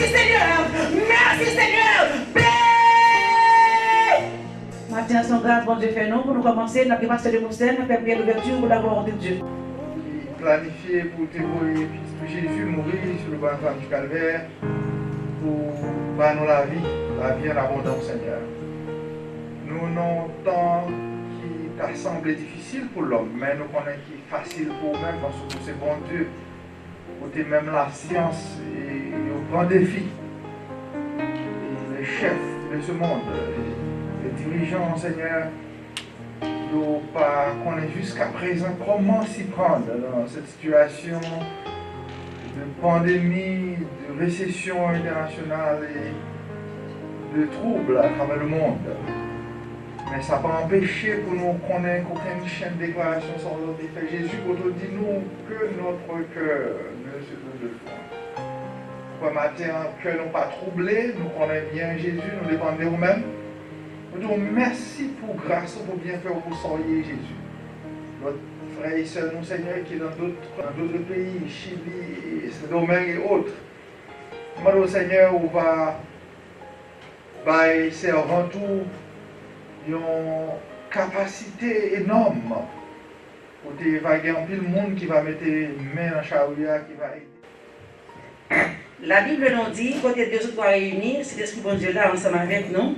Merci Seigneur. Merci Seigneur. Matin, son grâce, bon Dieu, fait nous. Pour nous commencer, nous avons passé le mystère, nous avons prié l'ouverture pour la volonté de Dieu. Planifié pour témoigner Jésus mourir sur le banc du calvaire pour nous la vie en abondance, Seigneur. Nous avons un temps qui t'a semblé difficile pour l'homme, mais nous connaissons qui est facile pour nous-mêmes parce que c'est bon Dieu. Côté même la science et au grand défi. Et les chefs de ce monde, les dirigeants, Seigneur, ne pas connaître jusqu'à présent comment s'y prendre dans cette situation de pandémie, de récession internationale et de troubles à travers le monde. Mais ça n'a pas empêché pour nous connaître qu'aucune chaîne de déclaration sans l'autre fait Jésus pour nous dire nous que notre cœur ne se trouve de foi. Pour matin, que nous pas troublés, nous connaissons bien Jésus, nous dépendons de nous-mêmes. Nous disons merci pour grâce, pour bien faire pour soyez Jésus. Notre frère et soeur, nous Seigneur, qui est dans d'autres pays, Chili, ce domaine et autres. Nous Seigneur, on va c'est avant tout une capacité énorme pour te vaguer en pile monde qui va mettre main dans charia, qui va aider. La Bible nous dit, côté deux ou trois réunis, c'est l'Esprit bon Dieu là ensemble avec nous.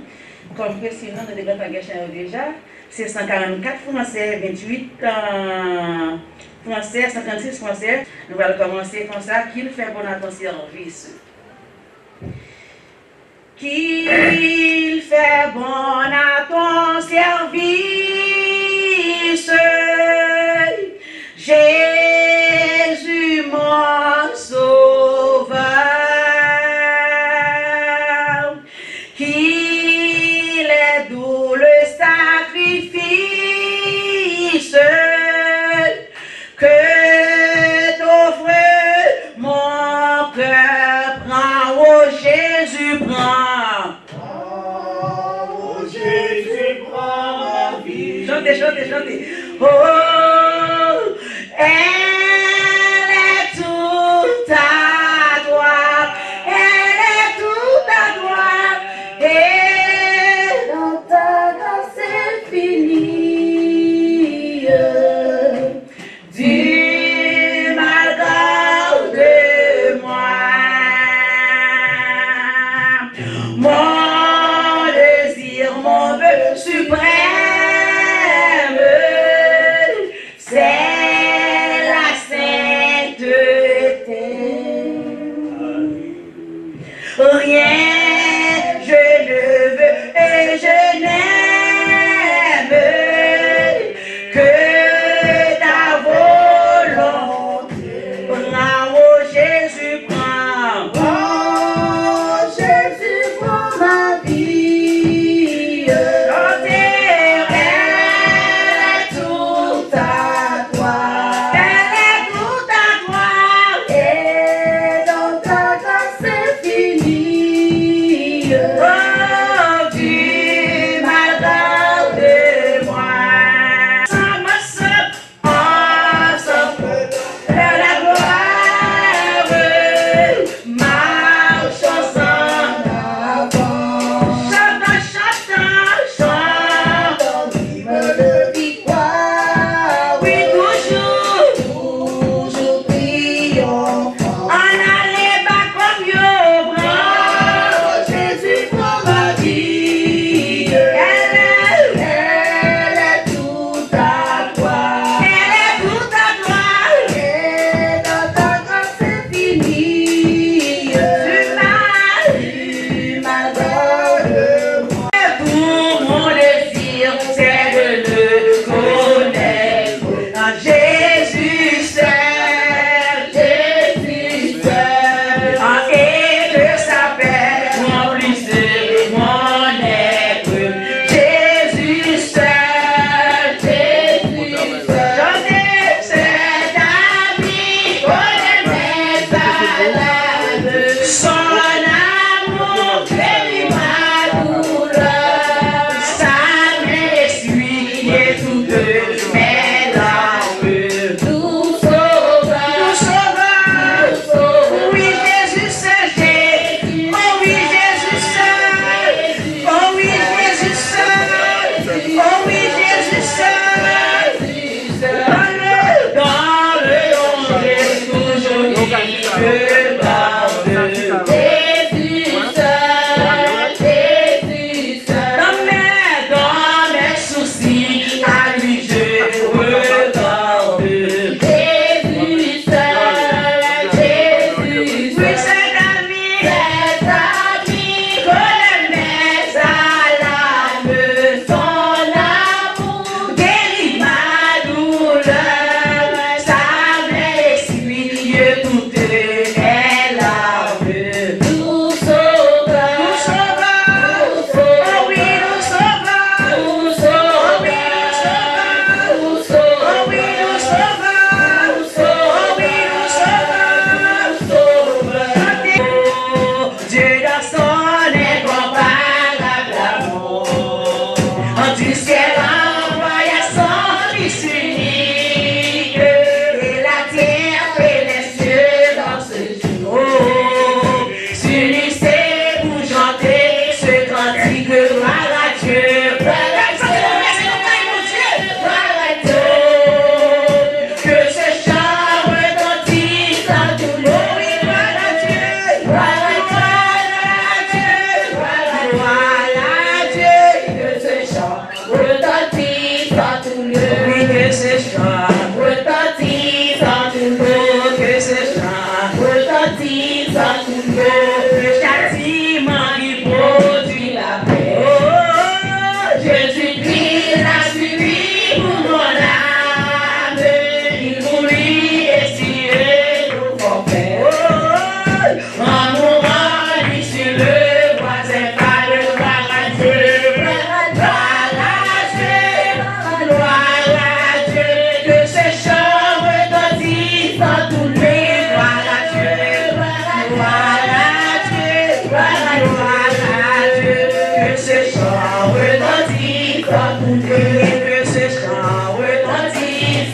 Comme précisément, nous devons faire déjà, c'est 144 français, 28 français, 136 français. Nous allons commencer comme ça, qu'il fait bon à ton service. Qu'il fait bon à ton service, Jésus mon sauveur, qu'il est doux le sacrifice que t'offre mon cœur, prends, oh Jésus, prends. Chantez. Oh, elle est toute à toi. Elle est toute à toi. Et dans ta grâce infinie, du mal garde-moi. Mon désir, mon vœu suprême,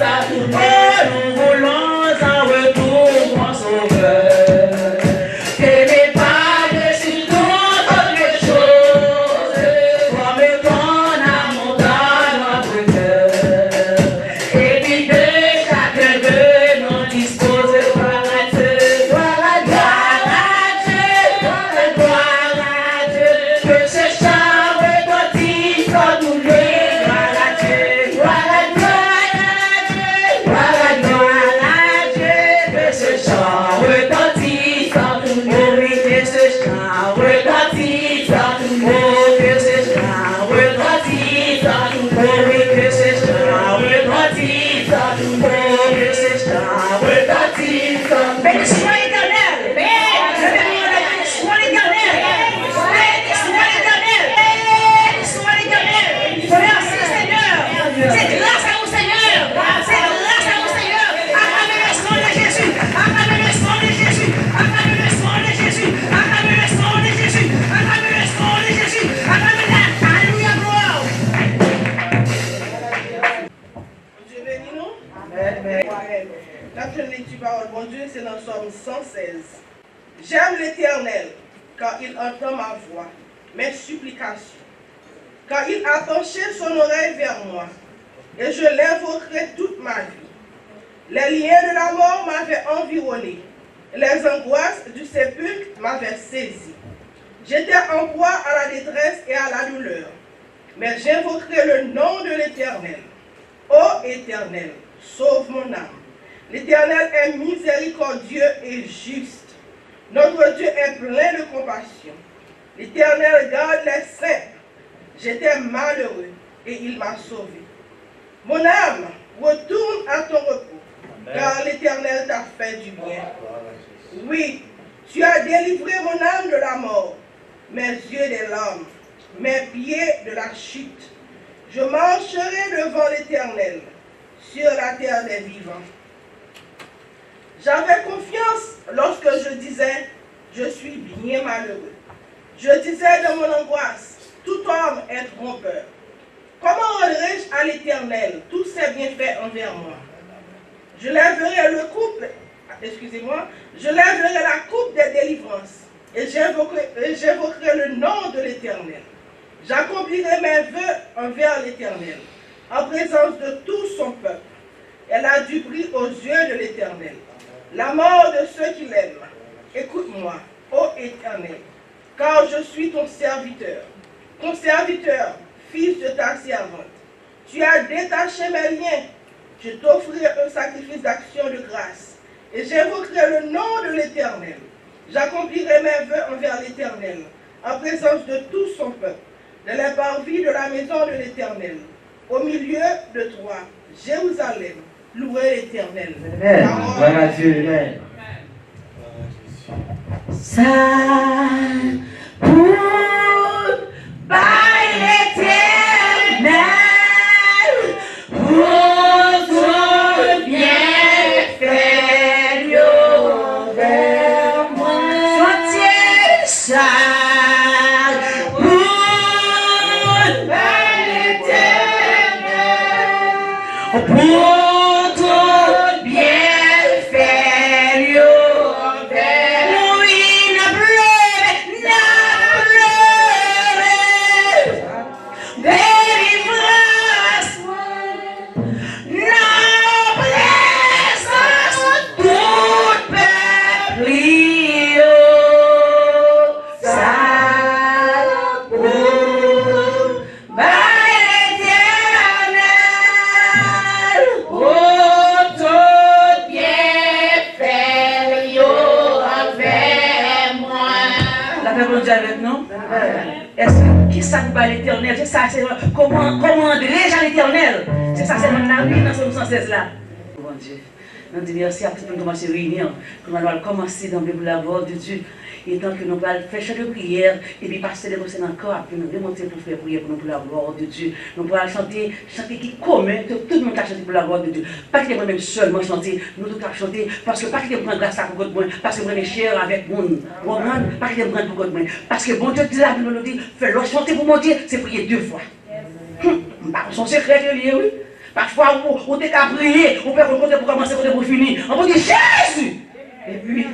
ça. Oh, nous voulons un retour, mon sauveur. Et n'est pas dessus toute autre chose, comme ton amour dans notre cœur. Et puis de chacun de nous dispose gloire à Dieu, gloire à Dieu, gloire à Dieu, que ce chant retentisse en tous lieux. Gloire à Dieu, gloire à Dieu, gloire à Dieu, que ce chant retentisse en tous lieux. Oui, que ce chant retentisse en tous lieux. Que ce chant retentisse en tous lieux. Oui, que ce chant retentisse en tous lieux. Que ce chant retentisse en tous lieux. Béni soit l'Éternel. Béni soit l'Éternel. Béni soit l'Éternel. Béni soit l'Éternel. Merci Seigneur. C'est grâce à vous Seigneur. C'est grâce à vous Seigneur. Acclamez le sang de Jésus. Acclamez le sang de Jésus. Acclamez le sang de Jésus. Acclamez le sang de Jésus. Acclamez le sang de Jésus. Acclamez-le. Alléluia, gloire. Dieu bénit nous. Amen. Notre lecture parole, mon Dieu, c'est dans Somme 116. J'aime l'Éternel, car il entend ma voix, mes supplications. Car il a penché son oreille vers moi, et je l'invoquerai toute ma vie. Les liens de la mort m'avaient environné, les angoisses du sépulcre m'avaient saisi. J'étais en proie à la détresse et à la douleur, mais j'invoquerai le nom de l'Éternel. Ô Éternel, sauve mon âme. L'Éternel est miséricordieux et juste. Notre Dieu est plein de compassion. L'Éternel garde les saints. J'étais malheureux et il m'a sauvé. Mon âme, retourne à ton repos, car l'Éternel t'a fait du bien. Oui, tu as délivré mon âme de la mort, mes yeux des larmes, mes pieds de la chute. Je marcherai devant l'Éternel sur la terre des vivants. J'avais confiance lorsque je disais, je suis bien malheureux. Je disais dans mon angoisse, tout homme est trompeur. Comment rendrai-je à l'Éternel tous ses bienfaits envers moi? Je lèverai je lèverai la coupe des délivrances et j'évoquerai le nom de l'Éternel. J'accomplirai mes vœux envers l'Éternel, en présence de tout son peuple. Elle a du prix aux yeux de l'Éternel. La mort de ceux qui l'aiment. Écoute-moi, ô Éternel, car je suis ton serviteur, fils de ta servante. Tu as détaché mes liens. Je t'offrirai un sacrifice d'action de grâce, et j'invoquerai le nom de l'Éternel. J'accomplirai mes vœux envers l'Éternel, en présence de tout son peuple, de les parvis de la maison de l'Éternel, au milieu de toi, Jérusalem, louez l'Éternel. Gloire à Dieu, Amen. Ça pour by l'Éternel, pour tout bienfait envers moi. Sois-tu ça pour by l'Éternel, pour tout bienfait envers moi. Oui, n'a pleuré, délivrance, noblesse, tout peuple, ça pour l'Éternel, pour tout bienfait envers moi. La paix bon Dieu avec nous. Est-ce que qui ça va l'Éternel? C'est ça, c'est comment andrai-je à l'Éternel? C'est ça, c'est mon avis dans ce 116 là. Bon Dieu, nous disons merci à tout le monde commencer à réunir, qu'on va commencer dans la voix de Dieu. Et tant que nous allons faire chant de prière, et puis passer les conseils encore, puis nous remonter pour faire prière pour la gloire de Dieu. Nous pourrons chanter qui est commun, que tout le monde a chanté pour la gloire de Dieu. Pas que moi-même seulement chanter, nous tous à chanter, parce que pas que prendre grâce à pour moi, parce que moi je cher avec mon monde, pas que prendre pour moi, parce que bon Dieu dit là, nous dit, fais-le chanter pour mon Dieu, c'est prier 2 fois. Son secret est lié, oui. Parfois, on t'es qu'à prier, on peut rencontrer pour commencer, pour finir. On peut dire Jésus! Et puis,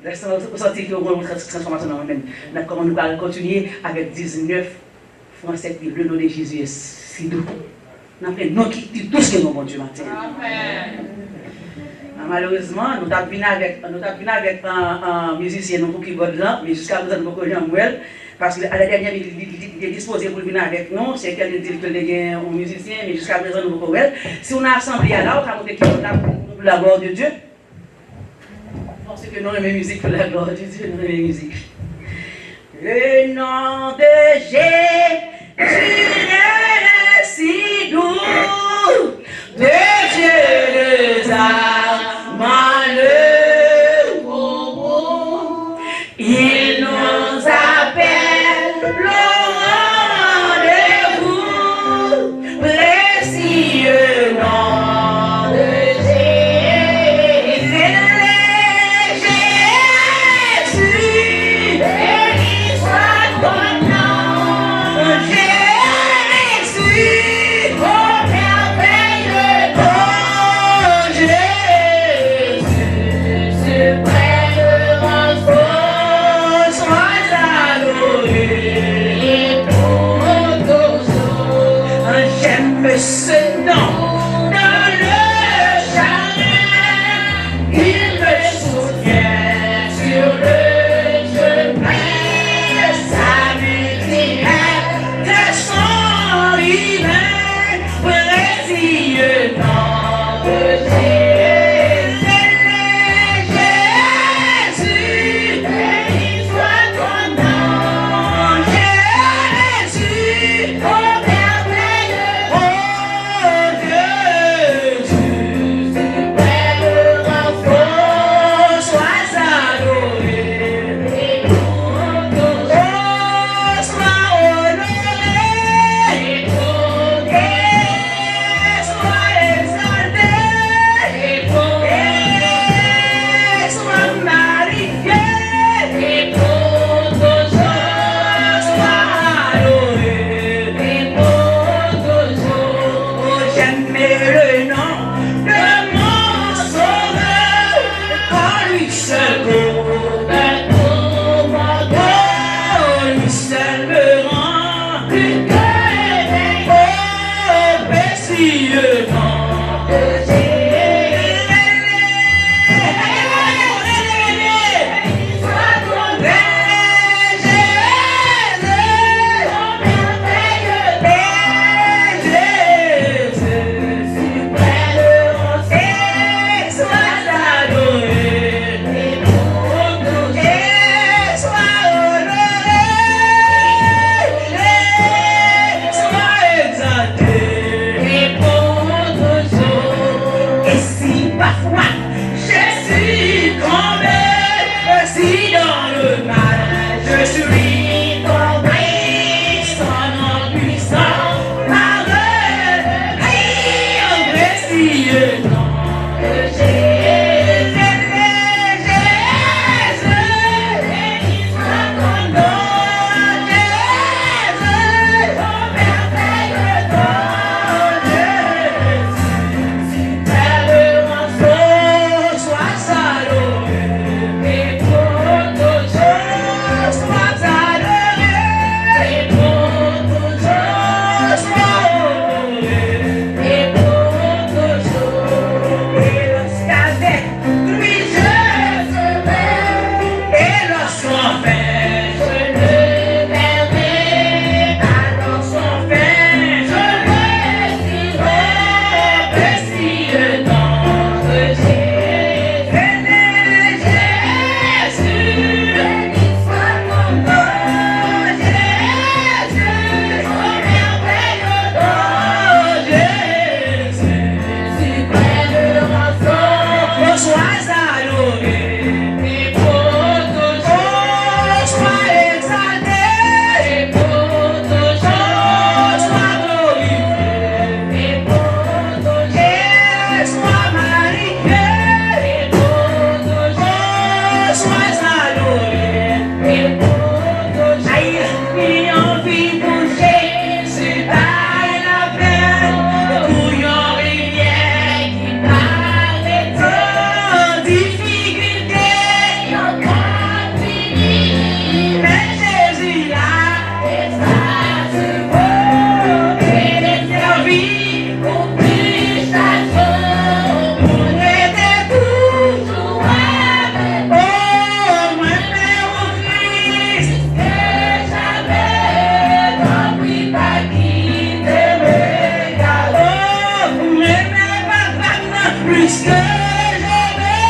on sentit qu'il y a une transformation dans nous-mêmes. Comment nous allons continuer avec 19 Français, le nom de Jésus est si doux. Nous avons quitté tout ce que nous avons Dieu matin. Malheureusement, nous avons venu avec un musicien qui est là, mais jusqu'à présent, nous avons Jean-Mouel. Parce qu'à la dernière, il est disposé pour venir avec nous. C'est qu'elle dit qu'il est un musicien, mais jusqu'à présent, nous avons Jean-Mouel. Si on a assemblé là, on a montré qu'il y a la gloire de Dieu. C'est que nous avons la musique pour la gloire de Dieu, nous avons la musique. Le nom de Jésus est si doux, de Dieu les âmes le combo. Il nous appelle le rendez-vous, précieux nom de ce nom dans le jardin, il me soutient sur le chemin, sa multitude de son divin, précieux nom de Jésus, béni soit ton nom, Jésus, oh merveilleux. Sois plus que jamais,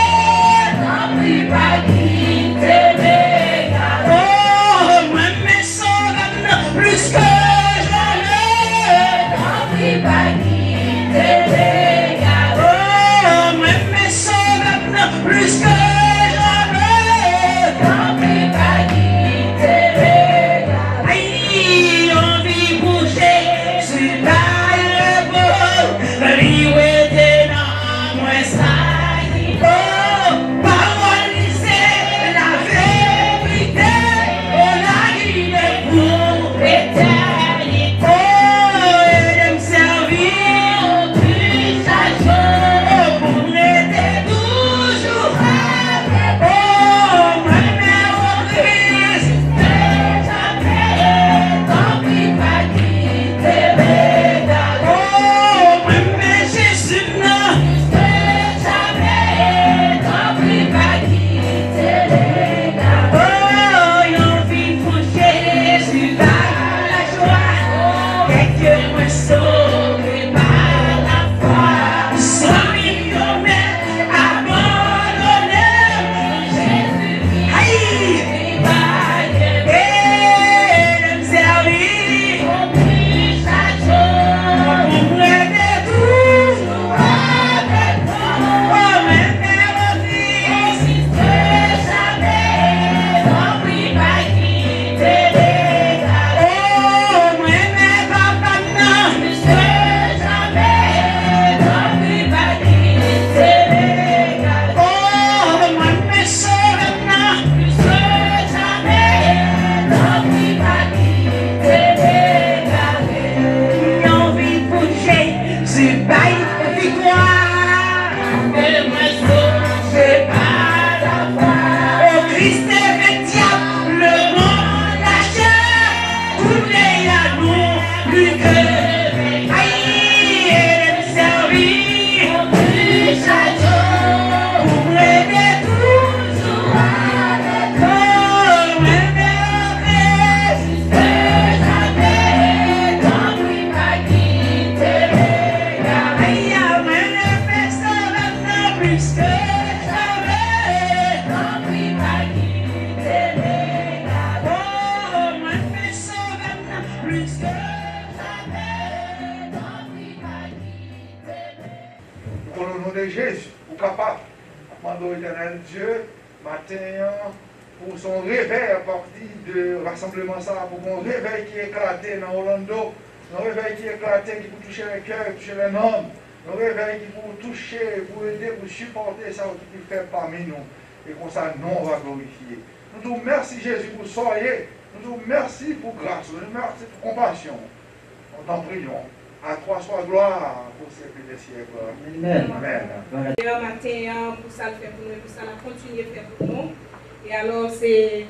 t'en prie pas quitter mes gars. Oh, moi mes sauves plus que jamais, t'en prie pas quitter mes gars. Oh, moi mes sauves plus que jamais, t'en prie pas quitter mes gars. Aïe, on vit bouger sur la révolte, la vie était dans moi ça. Oh, parole c'est la vérité, on a guidé pour l'éternité. Oh, et de me servir plus chaque jour, pour m'aider toujours avec. Oh, ma mère au Christ, jamais, tant pis pas quitter mes gars. Oh, ma mère Jésus, non, jamais, tant pis pas quitter les gars. Oh, y'en vit pour Jésus par la joie, et que moi sauvé par la foi. 100 millions mètres abandonnés, Jésus aïe, et de me servir plus chaque jour, pour m'aider toujours avec toi. Oh, même mélodie, que jamais, t'en prie pas quitter les gars. Oh, moi même papa, non, plus que jamais, t'en prie pas quitter les gars. Oh, moi mes sauves, non, plus que jamais, t'en prie pas quitter les gars. Y'en vit pour Jésus, baille victoire, et moi sauvé par la foi. Oh, Christ est le diable, le monde lâche, tournez à nous, plus que aïe, et de me servir plus chaque jour, pour m'aider toujours avec. Oh, même Christ, que jamais, t'en prie pas quitter les gars. Aïe, même personne n'a plus que jamais, t'en prie pas quitter les gars. Oh, même personne n'a plus que jamais, t'en prie pas quitter les gars. Pour le nom de Jésus, pour capable, demandons au éternel Dieu, matin, pour son réveil à partir de rassemblement ça, pour qu'on réveil qui éclaté dans Orlando, un réveil qui éclaté qui peut toucher le cœur, toucher les hommes, un réveil qui peut toucher, pour aider, pour supporter ça qui peut faire parmi nous, et comme ça, nous on va glorifier. Nous te remercions Jésus pour soyez, nous te remercions pour grâce, nous te remercions pour compassion. On t'en prions. À toi soit gloire pour ces des siècles. Amen. Amen. D'ailleurs, matin, pour ça le faire pour nous, pour ça la continuer à faire pour nous. Et alors, c'est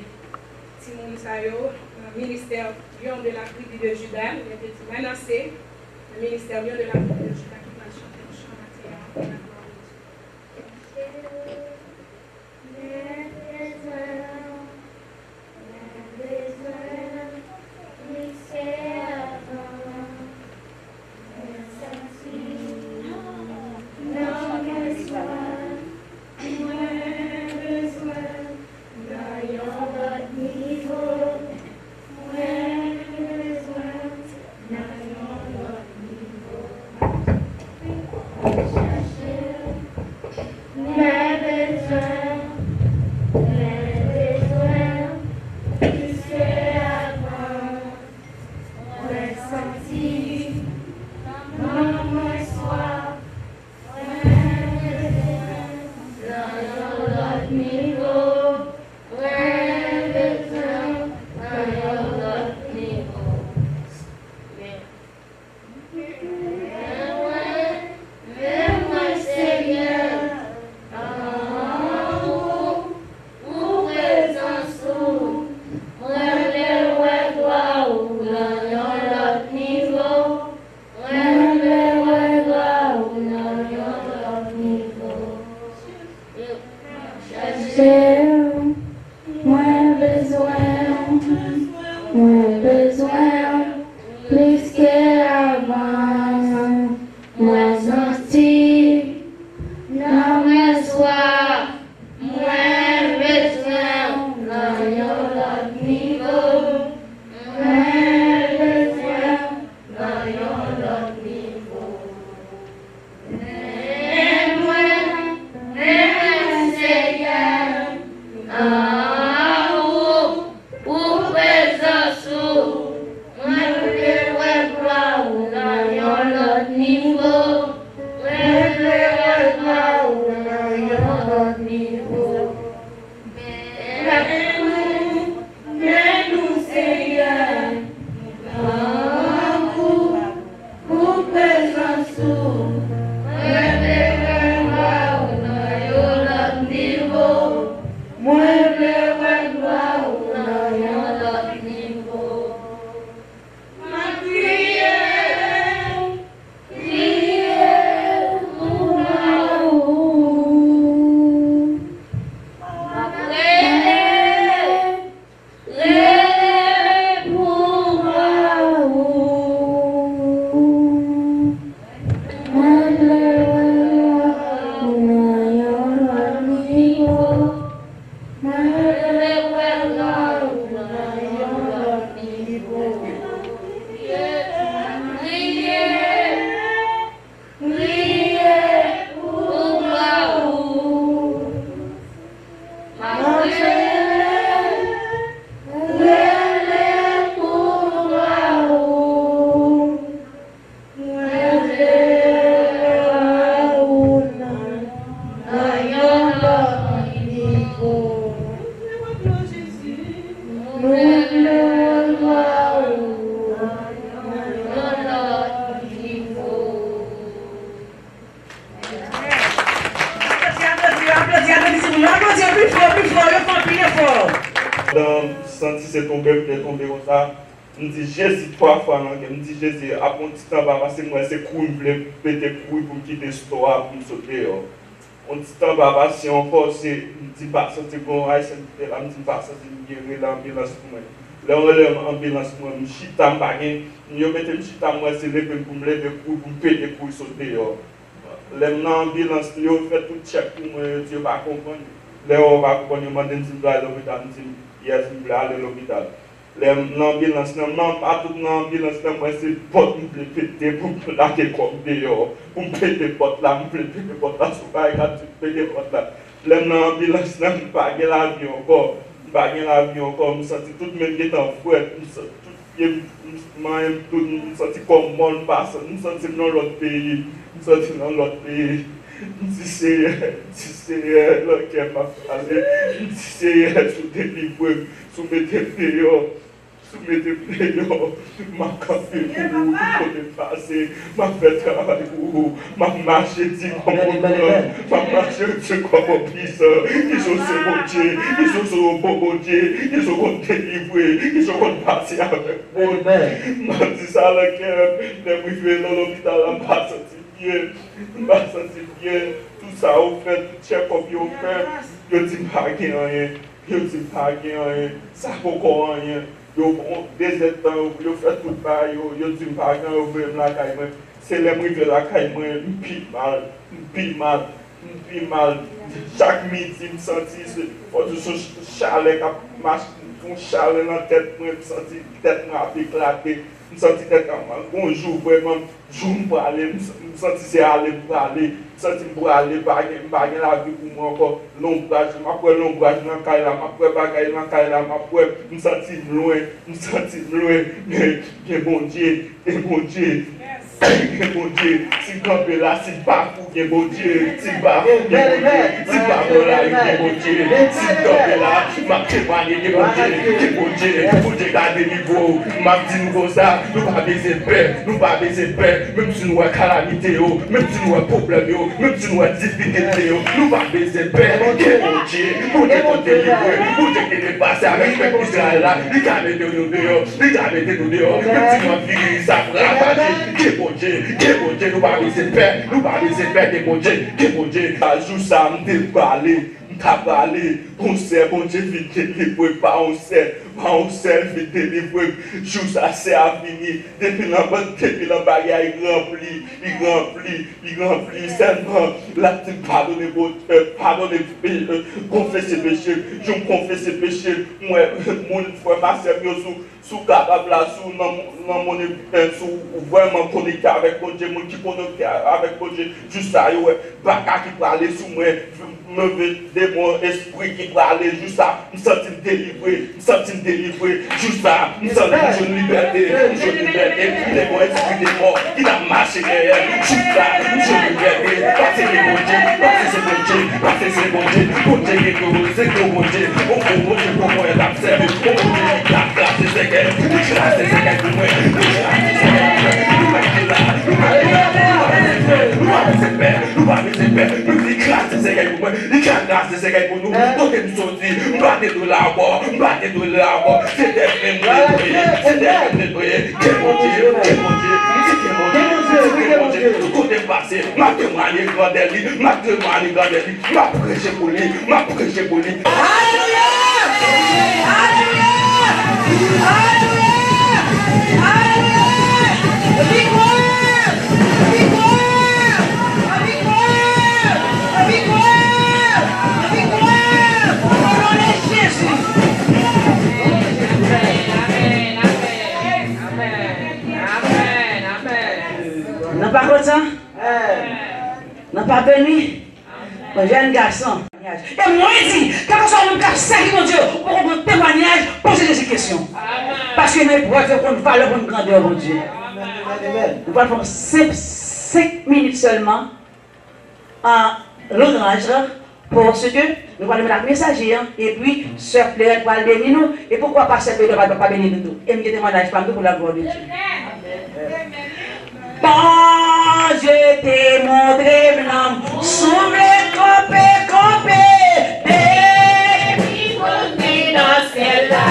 Simon Sayo, le ministère Lion de la tribu de Juda, il a été menacé, le ministère Lion de la tribu de Juda qui va chanter le chant matin. La gloire Senti c'est tombé comme ça. Je dis Jésus 3 fois, je me dis Jésus, après un petit temps, parce que moi c'est cool, je voulais péter couille pour me quitter ce store, pour me sauter. Un petit temps, parce que encore, je me dis pas, c'est bon, je me dis pas, c'est guérir l'ambulance pour moi. Là, on relève l'ambulance pour moi, je suis chita, je mets chita, moi c'est lever pour me lever couille, pour me péter couille, sauter. L'ambulance, je fais tout check pour moi, je ne vais pas comprendre. Là, on va comprendre, je me dis, je vais aller à l'hôpital, je me dis, yes, je vais aller à l'hôpital. L'ambulance, pas toute l'ambulance, moi c'est porte, je vais péter pour me plaquer comme dehors, pour me péter porte là, je vais péter porte là, je vais péter porte là. L'ambulance, je ne vais pas gagner l'avion encore, je ne vais pas gagner l'avion encore, je sens tout le monde qui est en fouette, je sens comme moi, je sens dans l'autre pays, je sens dans l'autre pays. Si c'est l'autre m'a parlé, si c'est sous délivrer, soumettez dehors, ma café pour vous, tout passer, ma fait travail pour vous, ma marche dit comme ma marche dit comme un puissant, ils sont ce bon Dieu, ils sont ce bon Dieu, ils sont délivrés, ils sont passer avec vous. Ma dit ça le cœur, les vivre dans l'hôpital, on passe bien, tout ça au fait, tout check-up au fait, je dis pas rien, ça vaut rien. Yo des temps yo fait tout ça yo dis pas quand ouvrir la caille c'est les privé la caille moi pile mal chaque midi me sentis faut tout chalet cap marche ton chalet dans tête moi me sentis tête m'a éclaté me sentis tête un jour vraiment jour pour aller me sentis c'est aller pour aller senti pour aller pas la vie pour moi encore l'ombrage après l'ombrage dans caille là après bagaille dans caille là après me senti loin mais bon Dieu Bon Dieu, si campé là, si pas pour que bon Dieu, si pas pour que bon Dieu, si campé là, m'a témoigné que bon Dieu, pour Dieu garder niveau, m'a dit nous comme ça, nous pas baiser paix, même si nous avons calamité, même si nous avons problème, même si nous avons difficulté, nous pas baiser paix, que bon Dieu, pour te délivrer, pour te dépasser avec le peuple Israël là, il a mis nous dehors, même si nous avons fini ça, que bon Dieu, nous pas baiser paix, que bon Dieu, à jour ça, nous parler. On sait, bon Dieu, vite délivrer, pas on sait, vite délivrer, jour ça c'est à finir, depuis la barrière, il remplit, seulement, là, tu pardonner, confesser péché, je me confesse péché, moi, mon frère, ma sœur, sous capable là, sous mon sous vraiment connecté avec mon Dieu, mon qui connecté avec mon Dieu, juste ça, baka qui peut aller sous moi, de mon esprit qui va aller juste ça, me sentir délivré, juste ça, me sentir une liberté, de mon esprit de mort, il a marché derrière, juste ça, une liberté, parce que c'est bon Dieu, bon Dieu, c'est bon Dieu, pour moi, il a observé, pour moi, il a classé ses guerres, pour moi, nous séquelles pour moi, il casse des séquelles pour nous, donc nous sortis, battez de l'arbre, c'est des nettoyer, quel bon Dieu, tout côté passé, m'a demandé grandeli, m'a prêché pour lui, Alléluia! Alléluia! Victoire! Au nom de Jésus! N'a pas content? N'a pas béni? Mon jeune garçon. Et moi, il dit, quand on sort un servi, mon Dieu, pour un témoignage, posez des questions. Parce que nous pouvons faire une valeur, une grandeur, mon Dieu. Nous allons faire 5 minutes seulement en l'orange pour ce que nous allons mettre la messager et puis Sœur Claire va bénir nous. Et pourquoi pas Sœur Claire ne va pas bénir nous? Et nous témoignage pour la gloire de Dieu. Bon, je t'ai montré blanc, sous les copés, des petits dans celle-là.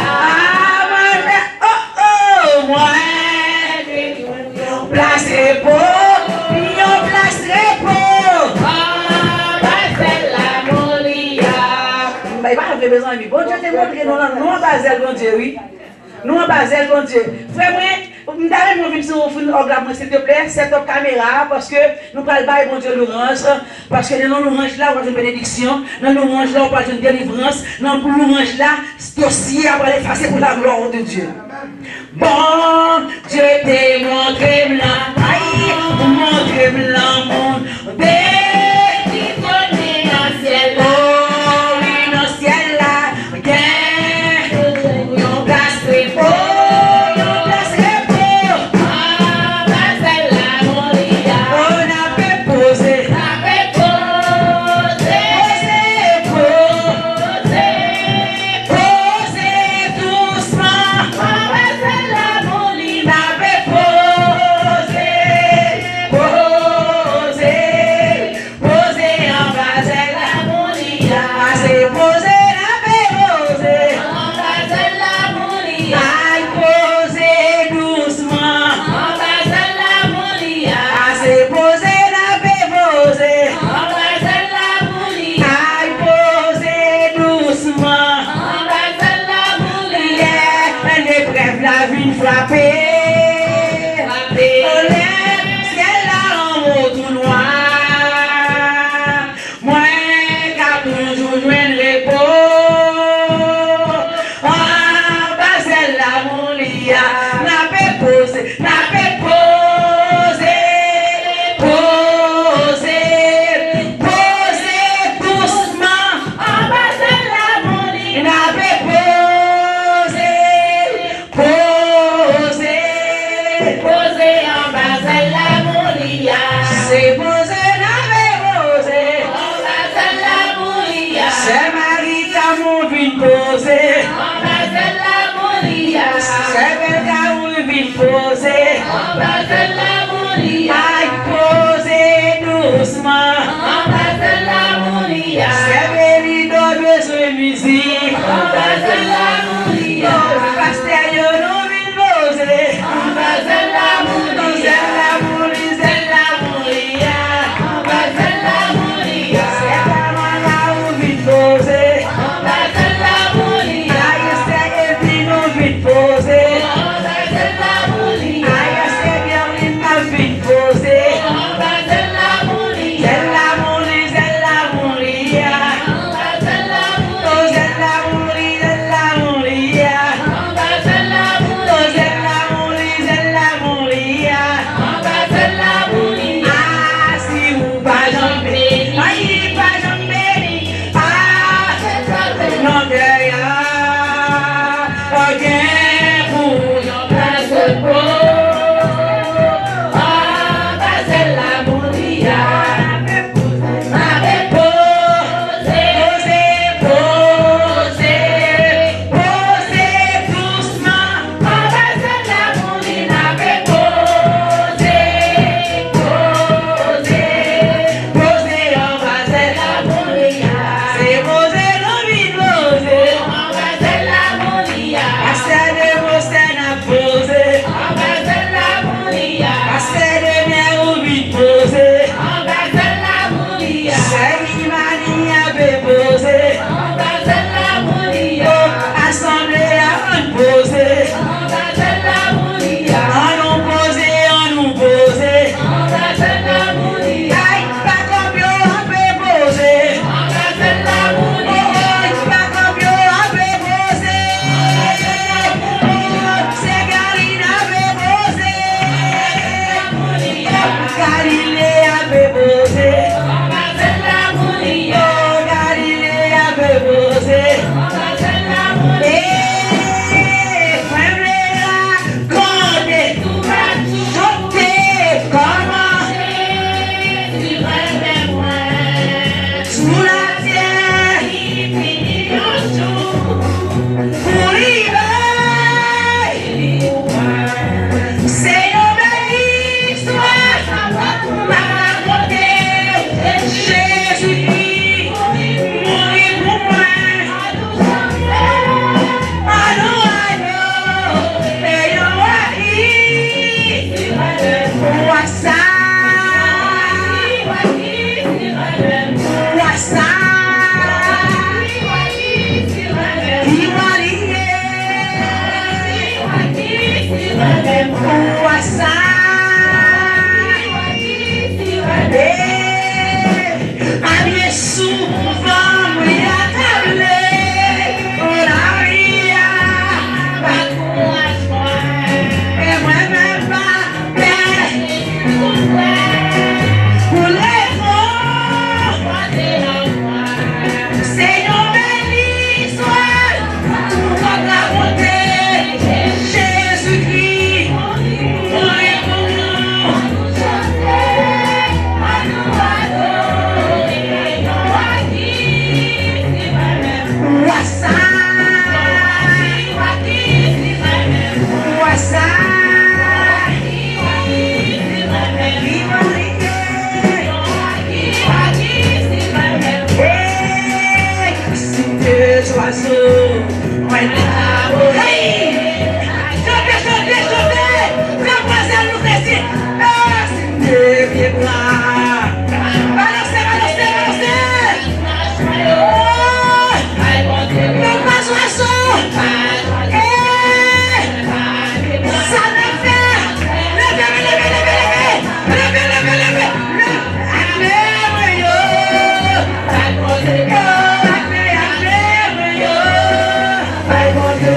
Moi, place repos, place repos. Celle-là, mon lia. Mais il va avoir besoin de lui. Bon, je t'ai montré, nous en Basel, bon Dieu, oui. Nous en Basel, bon Dieu. Vraiment, nous avons vu sur le s'il te plaît, cette caméra, parce que nous parlons pas, bon Dieu, l'orange, parce que dans l'orange là, on a une bénédiction, dans l'orange là, on a une délivrance, dans l'orange là, ce dossier va l'effacer pour la gloire de Dieu. Bon, Dieu t'ai montré blanc, montré blanc, mon béni, dans le ciel là, oui, dans le ciel là, on place les beaux. I want to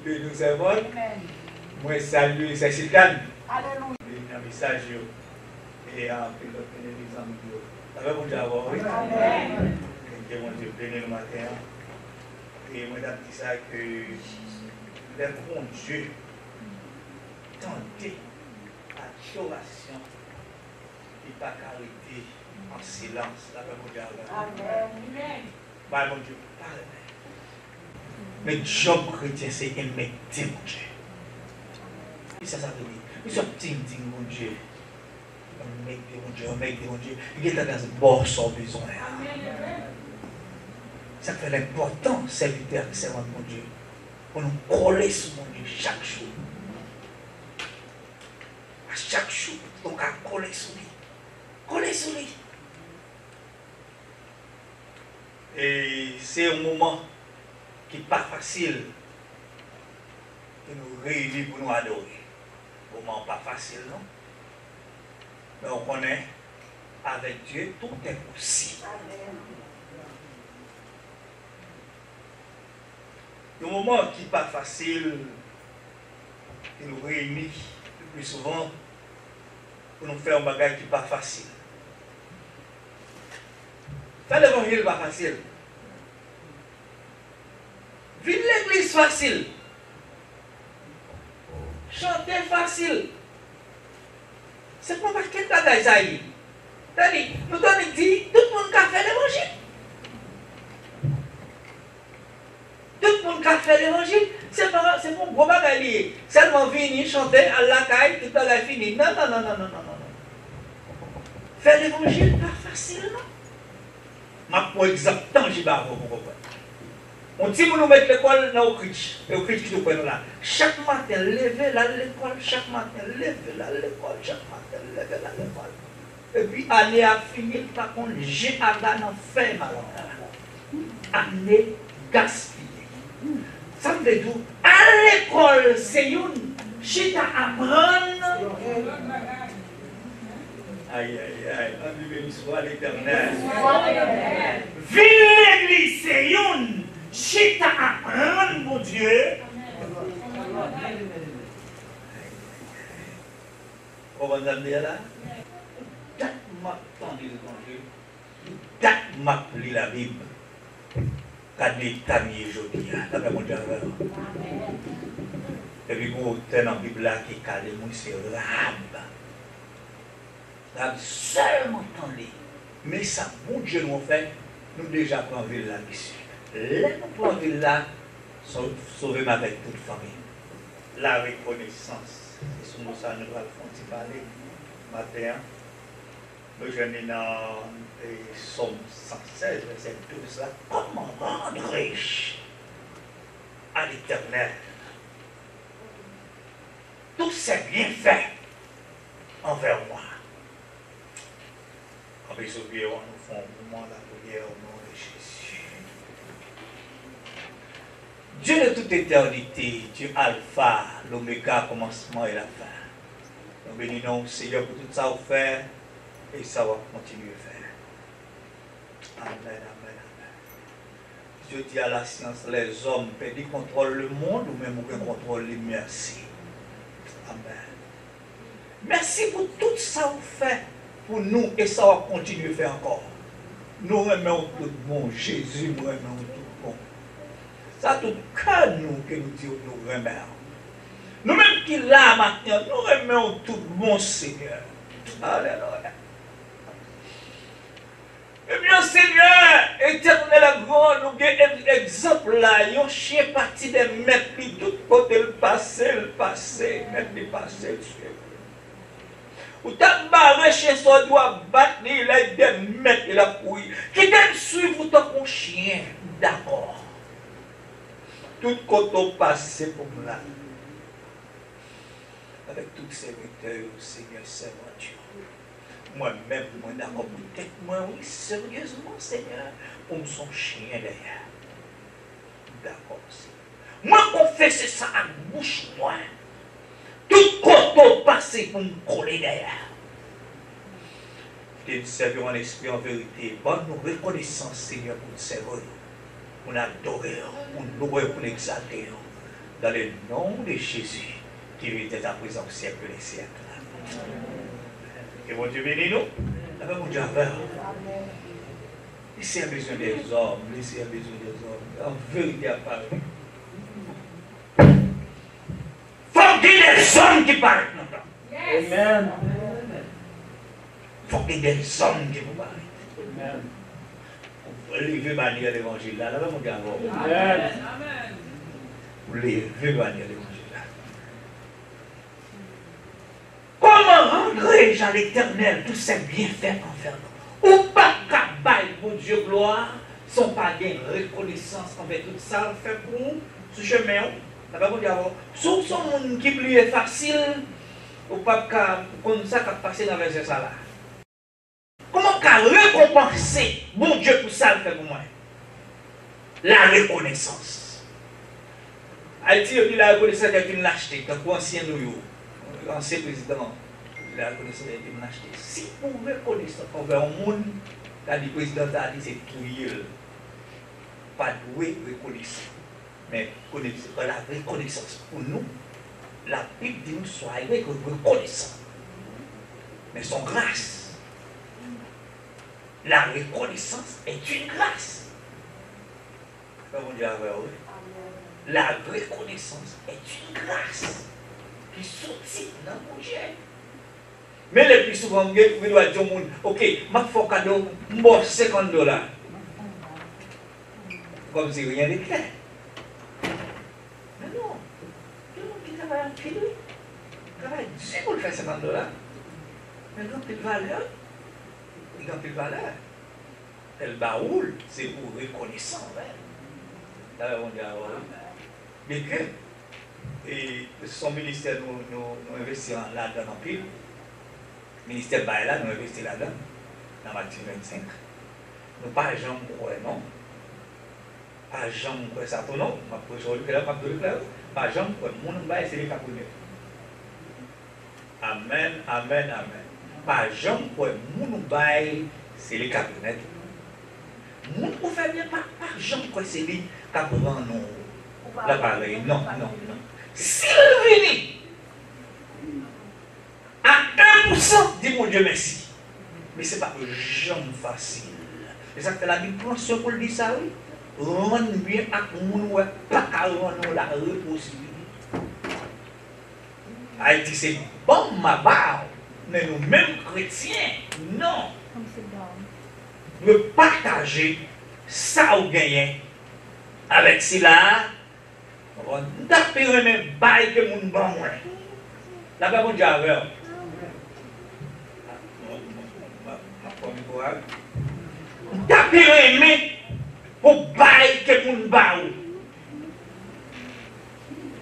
Nous servons. Moi, salue ces citanes. Un message. Et un pilote de l'exemple. Ça va vous dire, oui. Que mon Dieu bénisse le matin. Et moi, je dis ça que le bon Dieu tenter adoration qui pas arrêter en silence. Ça va vous dire, amen. Bah, mon Dieu, parle. Mais job chrétien, c'est aimer mon Dieu. Et ça veut dire, nous sommes ting mon Dieu. On met mon Dieu. Il est dans ce bord sans besoin. Ça fait l'important, serviteur et servant de mon Dieu. Pour nous coller sur mon Dieu chaque jour. À chaque jour, donc à coller sur lui. Coller sur lui. Et c'est un moment qui n'est pas facile de nous réunir pour nous adorer. Un moment pas facile, non? Mais on connaît, avec Dieu, tout est possible. Un moment qui n'est pas facile de nous réunir le plus souvent pour nous faire un bagage qui n'est pas facile. Faire l'évangile n'est pas facile. Vivre l'église facile. Chanter facile. C'est pas parce que tu as des aïeux. C'est-à-dire, nous avons dit, tout le monde a fait l'évangile. Tout le monde a fait l'évangile. C'est mon gros bagage. Seulement venir chanter à la caille, tout est fini. Non. Faire l'évangile, pas facile, non? Ma pour exemple, tangible à vous comprendre. On dit que nous mettons l'école dans le critch. Et au critch qui nous prennent là. Chaque matin, lever là l'école. Chaque matin, lever là l'école. Chaque matin, lever là l'école. Et puis, année à finir, par contre, j'ai à dans ferme alors. Année gaspillée. Ça veut dire, à l'école, c'est une chita à prendre. Aïe, on lui bénit soit l'éternel. Vive l'église, c'est une chita à prendre, mon Dieu. On va nous dire là. Date m'a tendu l'évangile. Date m'a pris la Bible. Quand les tamis aujourd'hui, d'après mon Dieu. Et puis, vous avez dans la Bible là qui est calé, c'est Rahab. Rahab seulement entendu. Mais ça, mon Dieu nous fait, nous déjà prenons ville là ici. Là, nous prenons ville là, sauver avec toute famille. La reconnaissance. C'est sur ça nous allons parler matin. Nous sommes dans Somme 116, verset 12 là. Comment rendre riche à l'Éternel tous ces bienfaits envers moi. En les oublions, nous faisons un moment de la prière au nom de Jésus. Dieu de toute éternité, Dieu Alpha, l'Oméga, commencement et la fin. Nous bénissons le Seigneur pour tout ça vous faire et ça va continuer à faire. Amen. Dieu dit à la science, les hommes peuvent contrôler le monde ou même qu'on contrôle les merci. Amen. Merci pour tout ça vous fait pour nous et ça va continuer à faire encore. Nous remercions tout le monde, Jésus, nous remercions tout le monde. Ça tout cœur nous que nous disons nous remercions. Nous-mêmes qui là maintenant, nous remercions tout le monde, Seigneur. Alléluia. Eh bien, Seigneur, éternel grand, nous avons un exemple là, un chien parti des maîtres, puis tout côté le passé, maître le passé, ou t'as barré chez soi, doit battre, il a des maîtres, il a couille, qui t'aime suivre ton chien, d'accord. Tout côté passé pour là, avec tous ces serviteurs, Seigneur, c'est mon Dieu. Moi-même, moi d'accord, peut-être moi, oui, sérieusement, Seigneur, pour son chien derrière. D'accord, Seigneur. Moi, confesse ça à bouche, moi. Tout côté passé pour me coller derrière. de servir en esprit, en vérité. Bonne nous reconnaissance, Seigneur, pour nous servir, pour nous adorer, pour nous louer, pour nous exalter. Dans le nom de Jésus, qui vit à présent au siècle des siècles. Et mon Dieu bénis nous. Avec mon Dieu avec. Ici a besoin des hommes, ici a besoin des hommes. En vérité, à parler. Faut qu'il y ait des hommes qui parlent maintenant. Amen. Faut qu'il y ait des hommes qui vous parlent. Amen. Vous levez manière l'évangile là, là-bas mon gars. Amen. Vous levez manière l'évangile là. Comment rendrai-je à l'Éternel tous ces bienfaits envers nous? Ou pas qu'à bailler pour Dieu gloire, sans pas gain reconnaissance envers tout ça, fait pour nous, ce chemin. Là-bas mon gars. Sous son monde qui plus est facile, ou pas qu'à comme ça qu'à passer dans verset ça là. Comment qu'à récompenser bon Dieu pour ça le fait pour moi? La reconnaissance. Haïti a dit la reconnaissance est une lâcheté, tant qu'ancien nous, l'ancien président, la reconnaissance est une lâcheté. Si vous reconnaissez envers un monde, là le président a dit c'est tout pas doué reconnaissance. Mais la reconnaissance pour nous, la Bible dit nous soyez reconnaissants. Mais son grâce. La reconnaissance est une grâce. La reconnaissance est une grâce qui sortit dans mon Dieu. Mais le plus souvent, vous doit dire au monde, ok, je fais cadeau, je vais $50. Comme si rien n'était clair. Mais non, tout le monde qui travaille en crédit, travaille Dieu pour faire $50. Mais non, quelle valeur? Dans quelle valeur? Le baoul, c'est pour reconnaissance. Là, on dit, mais que, et son ministère nous investit là-dedans en pile. Le ministère Baïla nous investit là-dedans, dans Matthieu 25. Nous pas jamais croire, non? Pas jamais croire ça, non? Pas jamais croire. Mon nom c'est les caponnés. Amen, amen, amen. Pas jamais croire. Mon nom c'est les caponnets. Mon nom fait bien pas jamais croire c'est les caponnets. Non. L'appareil, non, non, non. S'il vient à 1%, dis mon Dieu merci. Mais ce n'est pas jamais facile. C'est ça que la Bible prend ce pour le dire ça, oui. Rendre bien à mon ouais, pas à rendre la possibilité. Haïti, c'est bon, ma barre. Mais nous-mêmes chrétiens, non. Nous partager ça ou gagner avec cela. On tape même bail que mon bon moins. Là-bas, mon Dieu avec. On tape même pour bail que mon baou.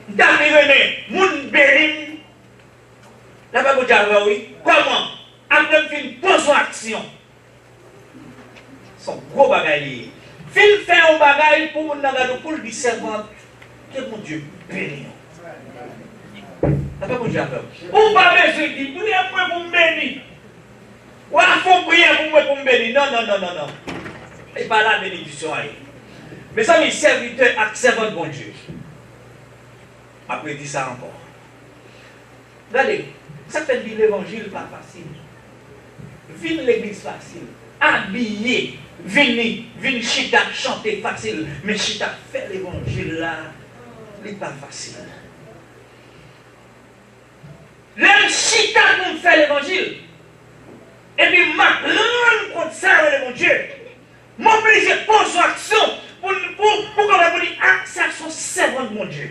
On tape même mon bénin. Là-bas, mon Dieu avec, oui. Comment? Après, une pause action. Son gros bagaille. Fin faire un bagaille pour mon nagado pour le discernement. Que mon Dieu bénisse. Après, mon Dieu, on va me dire, vous n'avez pas pour me bénir. Ou à fond prière pour me bénir. Non, non, non, non, non. Et pas la bénédiction. Mais ça, mes serviteurs acceptent bon Dieu. Après, dit ça encore. Regardez, ça fait vivre l'évangile pas facile. Vivre l'église facile. Habillé. Venir chita chanter facile. Mais chita faire l'évangile là. Ce n'est pas facile. L'homme chita pour faire l'évangile. Et puis, ma rendre compte ça, mon Dieu. M'obliger pour son action. Pour qu'on va dire, ah, ça sont servants de mon Dieu.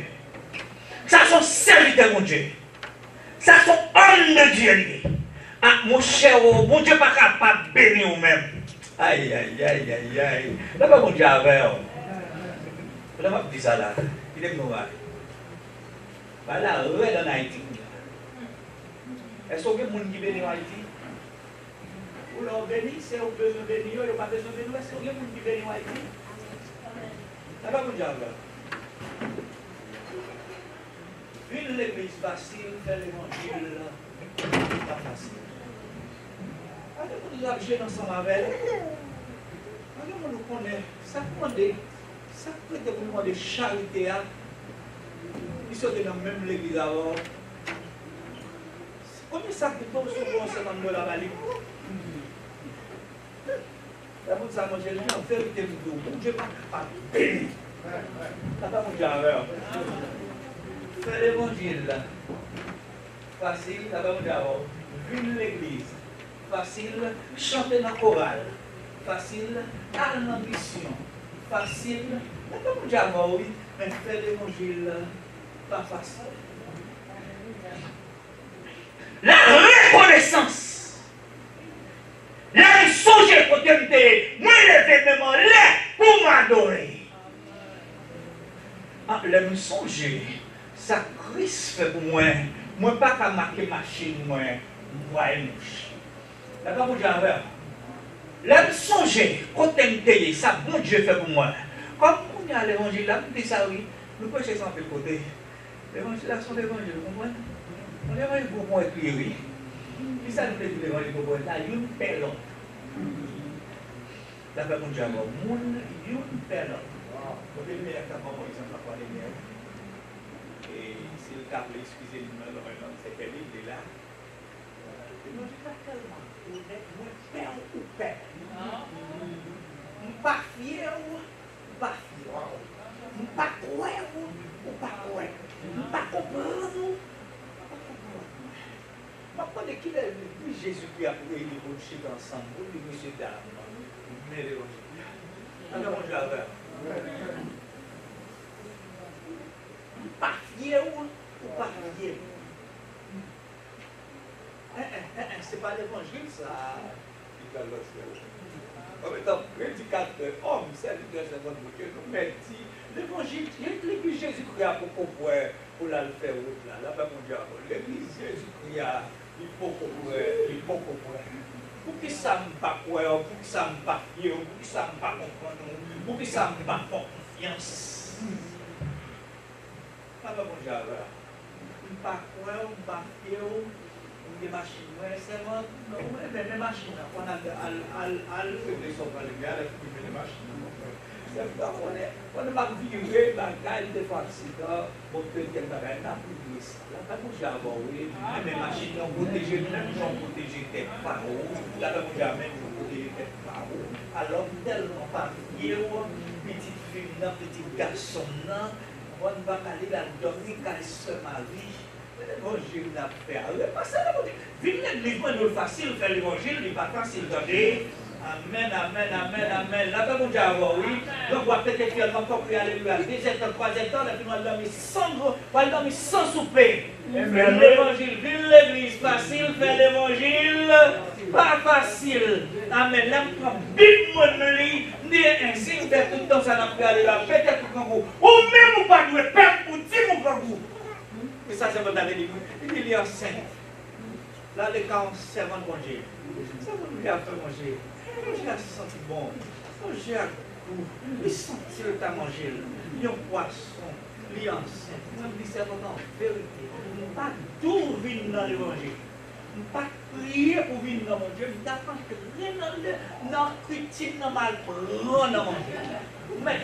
Ça sont serviteurs de mon Dieu. Ça sont hommes de Dieu. Ah, mon cher, mon Dieu pas capable de bénir vous-même. Aïe, aïe, aïe, aïe, aïe. Là-bas, mon Dieu avait. Là-bas, je dis ça là. Il est mauvais. Voilà, ouais, dans Haïti. Est-ce qu'il y a des gens qui bénissent en Haïti? Ou l'on bénit, c'est au besoin de bénir, ou pas besoin de bénir. Est-ce qu'il y a des gens qui bénissent en Haïti? Là-bas, mon Dieu avait. Vivre l'église facile, faire l'évangile, pas facile. Allez, nous avons ensemble avec elle. Allez, nous connaissons. Ça peut être pour de charité. Ils sont dans même l'église avant. Combien ça coûte souvent ce moment la vallée? La bonne ça, j'ai en vérité, Dieu pas capable de bénir. Ça va mon Dieu alors. Faire l'évangile. Facile, ça va mon Dieu alors. Vivre l'église. Facile, chanter dans la chorale. Facile, aller dans la mission. Facile, ça va mon Dieu alors, oui. Mais faire l'évangile, pas facile. La reconnaissance. La songer pour t'aimer. Moi, je vais me là pour m'adorer. Ah, le songer, ça Christ fait pour moi. Moi, pas qu'à marquer machine, moi, moi, mouche. D'accord, vous avez le songer pour t'aimer, ça, bon Dieu fait pour moi. Comme on est à l'évangile, là, vous dites ça, oui, nous prêchons sans le côté. L'évangile, là, c'est l'évangile, vous comprenez? On est vraiment pour moi éclairé. Et ça nous fait du l'évangile pour moi. Là, une pelle. D'après mon Dieu, une pelle. Vous devez mettre un par exemple, à les miens. Et si le câble, excusez-moi, c'est qu'elle est là. Non, je pas tellement. Moi, père ou père. Pas fier ou pas fier. Pas croire ou pas croire. Pas comprendre. Maintenant, qui est Jésus qui a pris les bouches ensemble, vous dites, monsieur Dame, mais l'évangile. Alors, mon Dieu, pas fier ou pas fier? C'est pas l'évangile, ça. En même temps, prédicateur, homme, serviteur, c'est votre Dieu, nous mettons l'évangile, l'église Jésus-Christ pour la faire route là. Là-bas, mon Dieu, l'église Jésus-Christ. Il faut qu'on pour que ça ne pas croire, pour que ça ne pas fier, pour que ça ne pas comprendre, pour que ça ne pas faire confiance. Ça va mon Dieu, on ne pas croire, on ne pas fier, on des machines, c'est vraiment, mais les machines, on a à le faire des sauvages, les machines. On ne va pas vivre bagaille de accident, on peut dire bagaille n'a plus de ça. Là, pas mon Dieu, oui, mais machines ont protégé, même ils ont protégé tes parents. Là, pas mon Dieu, même ils ont protégé tes parents. Alors, tellement pas vieux, petite fille, petit garçon, on va aller là dormir quand elle se marie. L'évangile n'a pas fait. Parce que l'église, c'est facile de faire l'évangile, il n'est pas facile de Amen, amen, amen, amen. Là, comme on dit, oui. Donc, on va peut-être faire encore prier, alléluia. Deuxième temps, troisième temps, là, puis on va dormir sans souper. L'évangile, vive l'église, facile, faire l'évangile, pas facile. Amen. Là, on prend big money, ni ainsi, faire tout le temps, ça n'a pas alléluia. Peut-être pour vous. Ou même, ou pas, nous, perdre pour 10 ou pour vous. Et ça, c'est votre année. Il est enceinte. Là, les cas, on sert de manger. Ça, vous lui a fait manger. J'ai senti bon, j'ai un goût, j'ai senti le temps manger, il y a un poisson, il y a un enceinte. Moi, je dis c'est en vérité. Pas tout venir dans l'évangile. Pas prier pour venir dans mon Dieu, mais d'apprendre que rien dans la critique, dans mal, rien dans mon Dieu. Mais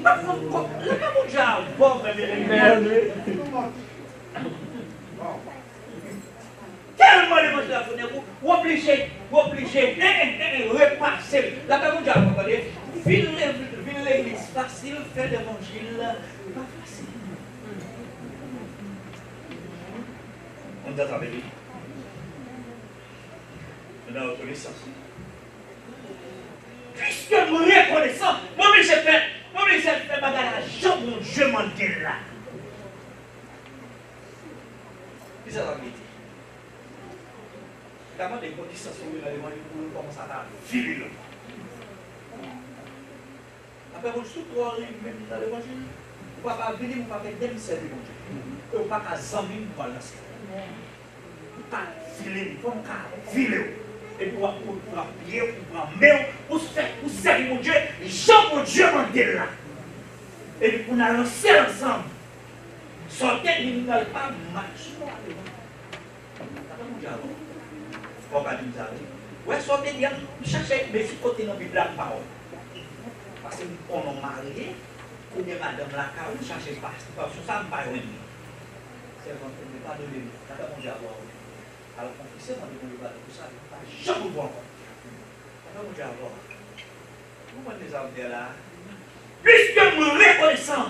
pas mon Dieu, bon, mais tellement l'évangile a donné vous obligez, repasser. La personne a dit, vivre l'église facile, faire l'évangile pas facile. On est avec lui. On a reconnaissance. Puisque nous reconnaissons, moi j'ai fait bagage, mon Dieu m'en dit là. Qu'est-ce que ça va dire? Comment des conditions sont dans l'évangile pour nous commencer à vivre. Après, vous soutenez même dans l'évangile, vous ne pouvez pas venir, vous ne pouvez pas démissionner de Dieu. Vous ne pouvez pas zambir pour lancer. Vous ne pouvez pas filer, vous ne pouvez pas filer. Et pour prier, pour main, pour servir mon Dieu, Jean mon Dieu m'en dit là. Et pour nous lancer ensemble. Sortez, nous n'allons pas marcher. On va dire ça. Ouais, soit bien, chercher, mais si côté dans la parole. Parce que on est marié, on est madame la carrière, on cherche pas. Parce que ça ne pas rien. C'est quand on n'est pas donné. Ça va mon avoir. Alors, confessez, on ne pas tout ça. Jamais voir. Ça va mon avoir. Vous voyez les arbres là. Puisque nous reconnaissons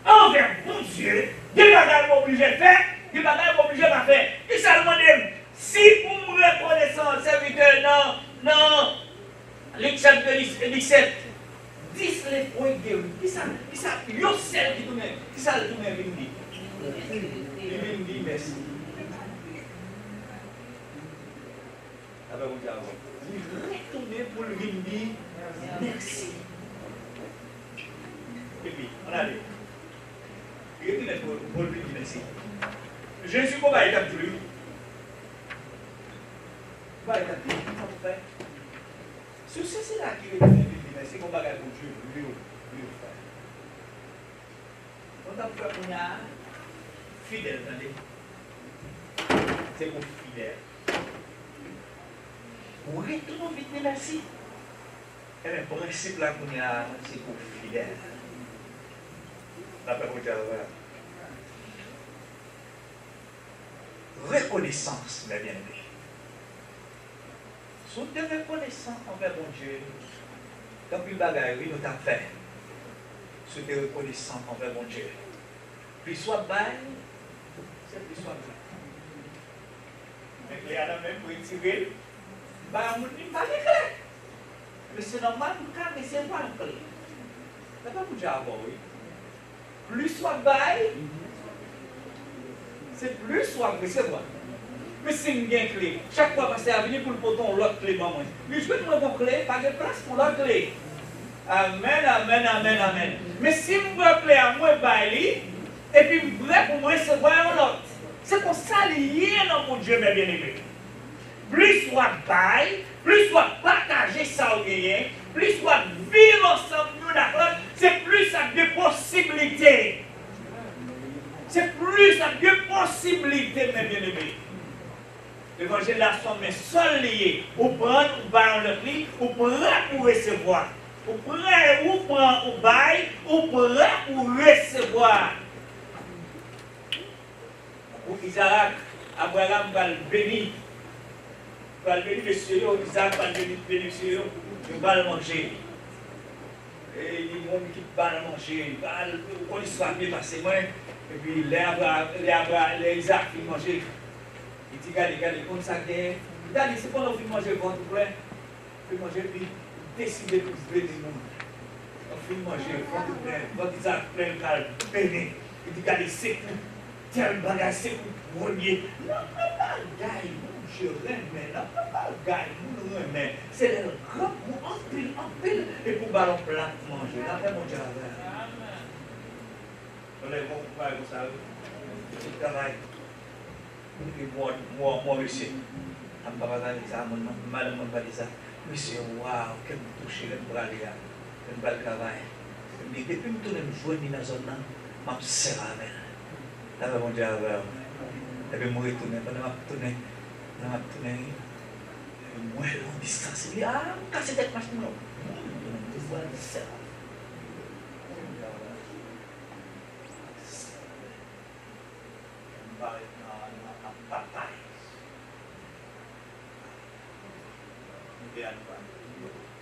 envers mon Dieu, des bagages obligés de faire, des bagages obligés de faire. Et ça demande, si vous me reconnaissez, serviteur, non, l'exemple de 17, 10 les points guéris. Qui ça, yo seul qui tourne, qui ça le tourne, il me dit, merci. Ah ben, vous retournez pour le dire merci. Et puis, on a dit, retournez pour le dire merci. Jésus, comment il a plu? Comment il a plu? Comment on fait? Sur c'est là qui est le dire merci, qu'on va regarder pour Dieu, lui faire. On a fait qu'on a fidèle, attendez. C'est pour fidèle. Pour retourner vite, merci. Et le principe là qu'on a, c'est pour fidèle. La parole de Dieu. Reconnaissance, mes bien-aimés. Si vous êtes reconnaissant envers mon Dieu, quand il bagaille, oui, nous avons fait. Si vous êtes reconnaissant envers mon Dieu, plus soit bail, c'est plus soit bail. Mais il y a même pour tirer. Bah, on ne dit pas les clés. Mais c'est normal, nous avons recevoir une clé. Ça va vous dire, oui. Plus soit bail, c'est plus soit recevoir. Mais c'est une bien clé. Chaque fois que c'est à venir pour le poton, l'autre clé, maman. Mais je veux que mon clé, pas de place pour l'autre clé. Amen, amen, amen, amen. Mais si vous voulez clé à moi, bail, et puis vous voulez pour moi recevoir l'autre. C'est pour ça lié dans mon Dieu, mes bien-aimés. Plus soit bail, plus soit partager ça au gain, plus soit vivre ensemble nous d'accord, c'est plus ça de possibilités. C'est plus ça de possibilités, mes bien-aimés. L'évangile là sont mes seuls liés. Ou prendre, ou bailler le prix, ou prendre pour recevoir. Ou prendre, ou bailler, ou prendre pour recevoir. Pour Isaac, Abraham va le bénir. Va le bénir, monsieur, Isaac va le bénir, monsieur, il va le manger. Et il va le manger, on y soit bien passé, moi. Et puis, les Isaac, il mangeait. Il dit, regardez, comme ça, regardez, c'est quand on fait manger ventre plein, on fait manger, puis décider de se bénir. On fait manger ventre plein, ventre Isaac plein, calme, béni. Il dit, regardez, c'est tout. Tiens, le bagage, c'est tout, premier. Non, pas le gars, je remets, non, pas le gars, nous remets. C'est le grand, en pile, et pour ballon plat manger. Là, après, mon Dieu, on est bon, on va comme ça, c'est travail. Moi, monsieur, je ne vais pas dire ça, je ne vais pas dire ça. Monsieur, waouh, quel touché, quel bras, quel bel travail. Mais depuis que je me joins dans la zone, je me sers avec. Là, mon Dieu, je vais me retourner, je vais me retourner, moi, long distance. Il dit, ah, casse cette machine, non. Je vais me servir. Bataille.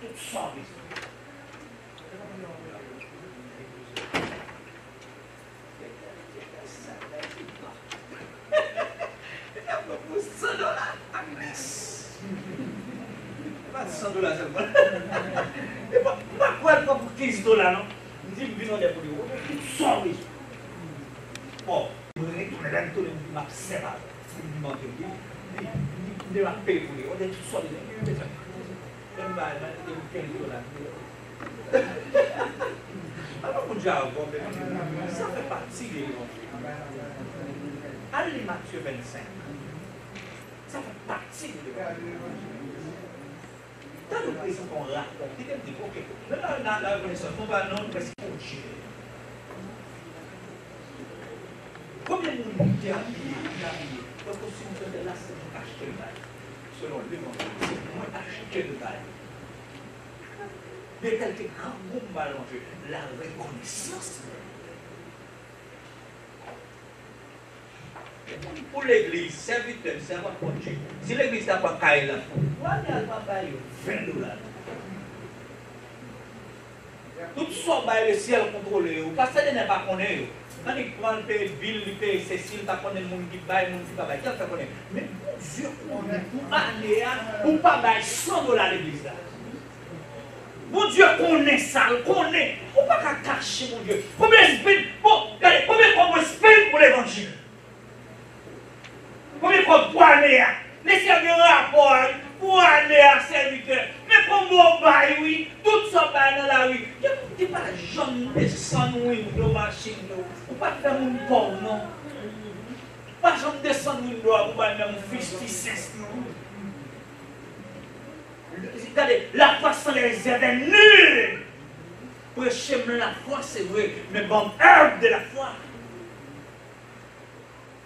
Tout ça, $100 seulement. Et pourquoi pour $15 non? Je dis, je vais vous dire, tout ça, oui. Bon, je vais retourner tout le monde qui m'a serré. Il m'a payé pour lui. On est tout seul. Il m'a $15. Alors, mon Dieu, ça fait partie des gens. Allez, Matthieu 25. Ça fait partie des gens. Dans le présent qu'on raconte, il dit, ok, maintenant, la reconnaissance, on va non presque pour Dieu. Combien de monde qui a payé? Donc, si vous faites là, c'est pour acheter le bail. selon l'évangile, c'est moi acheter le bail. Mais quelques grands mots mélangés, la reconnaissance. Pour l'église, serviteur, servant pour Dieu. Si l'église n'a pas caillé là, pourquoi il n'y a pas payé $20? Tout ça, le ciel contrôlé, ou parce que n'est pas connu. Quand il prend le pays, Bill, il paye Cécile, il pas connaît le monde qui baille, le monde qui pas baille. Quelqu'un connaît. Mais bon Dieu, pour année, ou pas bailler $100 à l'église là. Mon Dieu connaît ça, connaît. On ne peut pas cacher, mon Dieu. Combien de spin, bon, regardez, combien de spin pour l'évangile? Combien de poignets? Laissez un rapport pour aller à serviteur. Mais pour moi, oui, tout ça dans la rue. Il n'y a pas de gens de descendre dans la machine. On ne peut pas faire mon pauvre, non. Pas de gens descendre dans pour faire mon fils qui cesse, non. Regardez, la foi sans les réserves est nulle. Prêcher la foi, c'est vrai, mais bon, œuvre de la foi.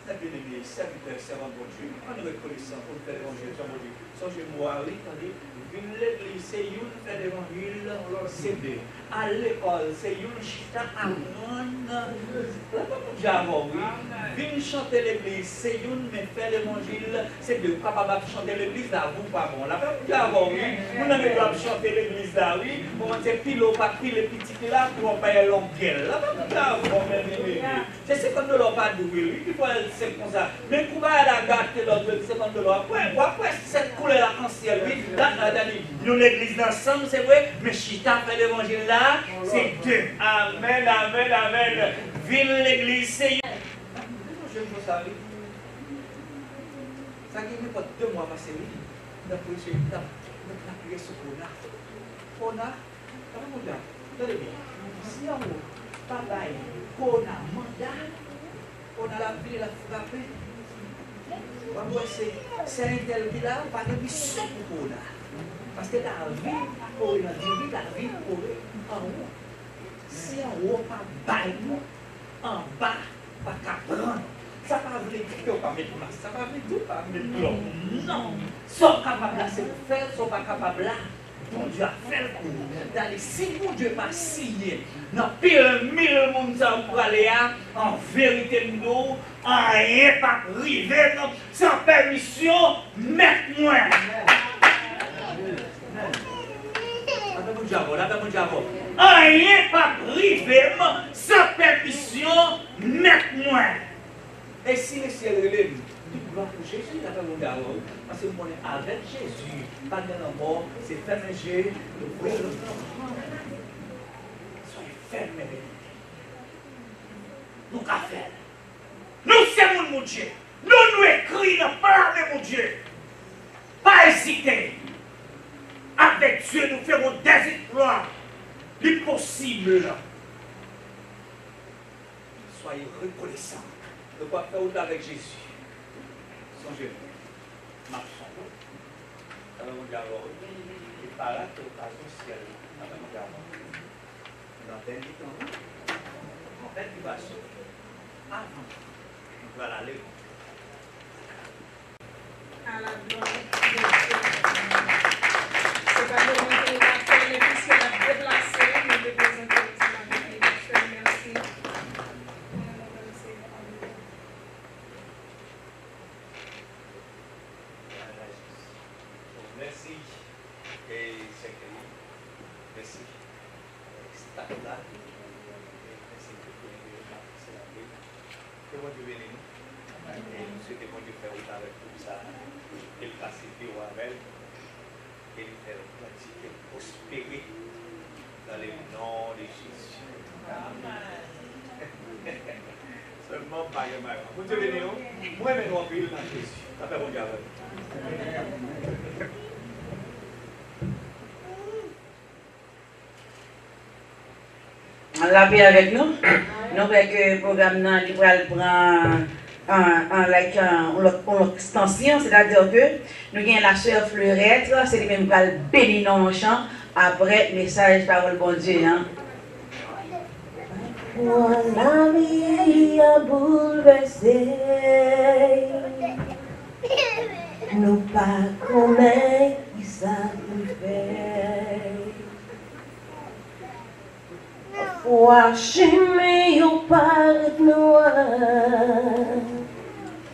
La bien-aimée, serviteur, servant de Dieu, en reconnaissant pour faire l'évangile, mon Dieu. Songez-moi, attendez, vine l'église, c'est une fait l'évangile, c'est deux. À l'école, c'est une chita à non. J'avoue, oui. Vine chanter l'église, c'est une, mais faire l'évangile, c'est deux. Papa va chanter l'église là, vous pas bon. La femme, j'avoue, oui. Vous n'avez pas chanter l'église là, oui. Pour moi, c'est pile au papier, les petits là, pour payer l'onguel. La femme, j'avoue, c'est $50 pas double, oui. Il faut c'est comme ça. Mais pour aller à la gâte, l'autre, $50. Après, cette couleur l'arc-en-ciel, oui. Là, nous l'église ensemble, c'est vrai, mais Chita fait l'évangile là, c'est deux. Amen, amen, amen. Ville l'église, c'est. Je veux ça, oui. Ça qui n'est pas 2 mois passé, oui. D'après ce temps, nous avons prié sur Kona. Kona, attendez bien. Si on pas bail, Kona, mandat, on a la ville, la frappée. C'est un tel qui là, pas de mission pour Kona. Parce que la vie, pour l'individu, la vie pour en haut. Si en haut, pas bail, en bas, pas qu'à prendre. Ça ne veut pas dire que pas mettre masse, ça ne veut pas dire pas mettre l'homme. Non. Sont capables là, c'est faire, sont pas capables là. Bon Dieu a fait le coup. Si mon Dieu n'a pas signé, dans pire 1000 personnes pour aller en vérité, nous, rien pas privé, sans permission, mettez-moi. Rien pas privé, sans permission, mettez-moi. Et si le ciel relève, tout gloire pour Jésus, la femme d'abord. Parce que on est avec Jésus, pas de la mort, c'est fermer le Soyez fermés. Nous qu'à faire. Nous c'est mon Dieu. Nous écrivons dans parler mon Dieu. Pas hésiter. Avec Dieu, nous ferons des exploits. L'impossible. Soyez reconnaissants. De quoi faire autant avec Jésus. Songez, marchons. Dans le monde d'abord, et par là, tu as au ciel. Dans le monde d'abord. Dans tel temps, en fait, tu vas sauver. Avant, tu vas l'aller. À la gloire de Dieu. C'est pas le moment de la faire, mais puisqu'elle a déplacé, nous devons présenter la vie. Merci. Merci. Et c'est que merci. C'est là. Merci que bon Dieu bénisse nous. Et nous souhaitons bon Dieu faire autant avec tout ça. Et le pacifier au Amen. Et le faire pratiquer, prospérer dans le nom de Jésus. Amen. Seulement par le mal. Bon Dieu bénisse nous. Moi, je vais nous dans Jésus. Ça fait bon Dieu avec nous. La paix avec nous. Nous avons que le programme prend une extension, c'est-à-dire que nous avons la sœur Fleurette, c'est lui même qui va bénir dans le chant après le message parole bon Dieu. La vie a bouleversé nous pas connaître qui ça nous fait. Parfois, chimé ou pas noir,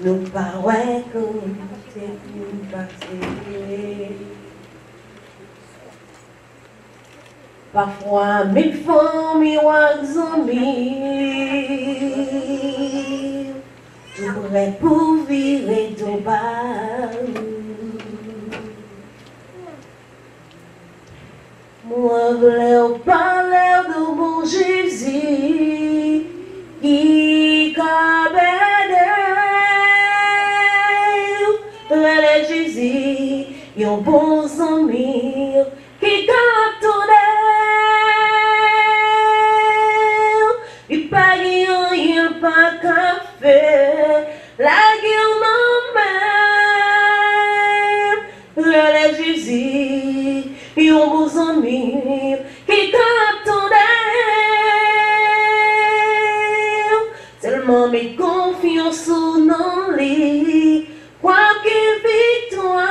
nous pas ouais comme c'est nous passer. Parfois, mille fois, miroirs zombies, tout prêt pour virer ton bas. Moi, je voulais parler de mon Jésus qui cabane. Le Jésus, il y a un bon ami qui cantonne. Il pas rien, il pas café, la gueule non même. Le Jésus, il y a un bon ami qui cantonne. Tellement mes confiance dans lui, quoi qu'il victoire,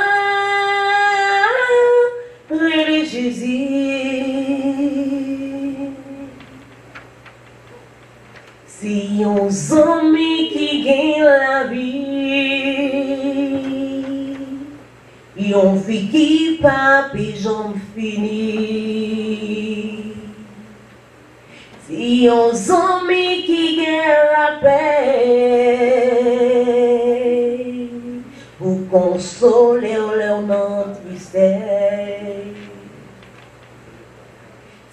le Jésus. Si on zombie qui gagne la vie, yon vie qui pas puis j'en finis. Si on zombie qui gagne la paix, pour consoler leur non tristesse.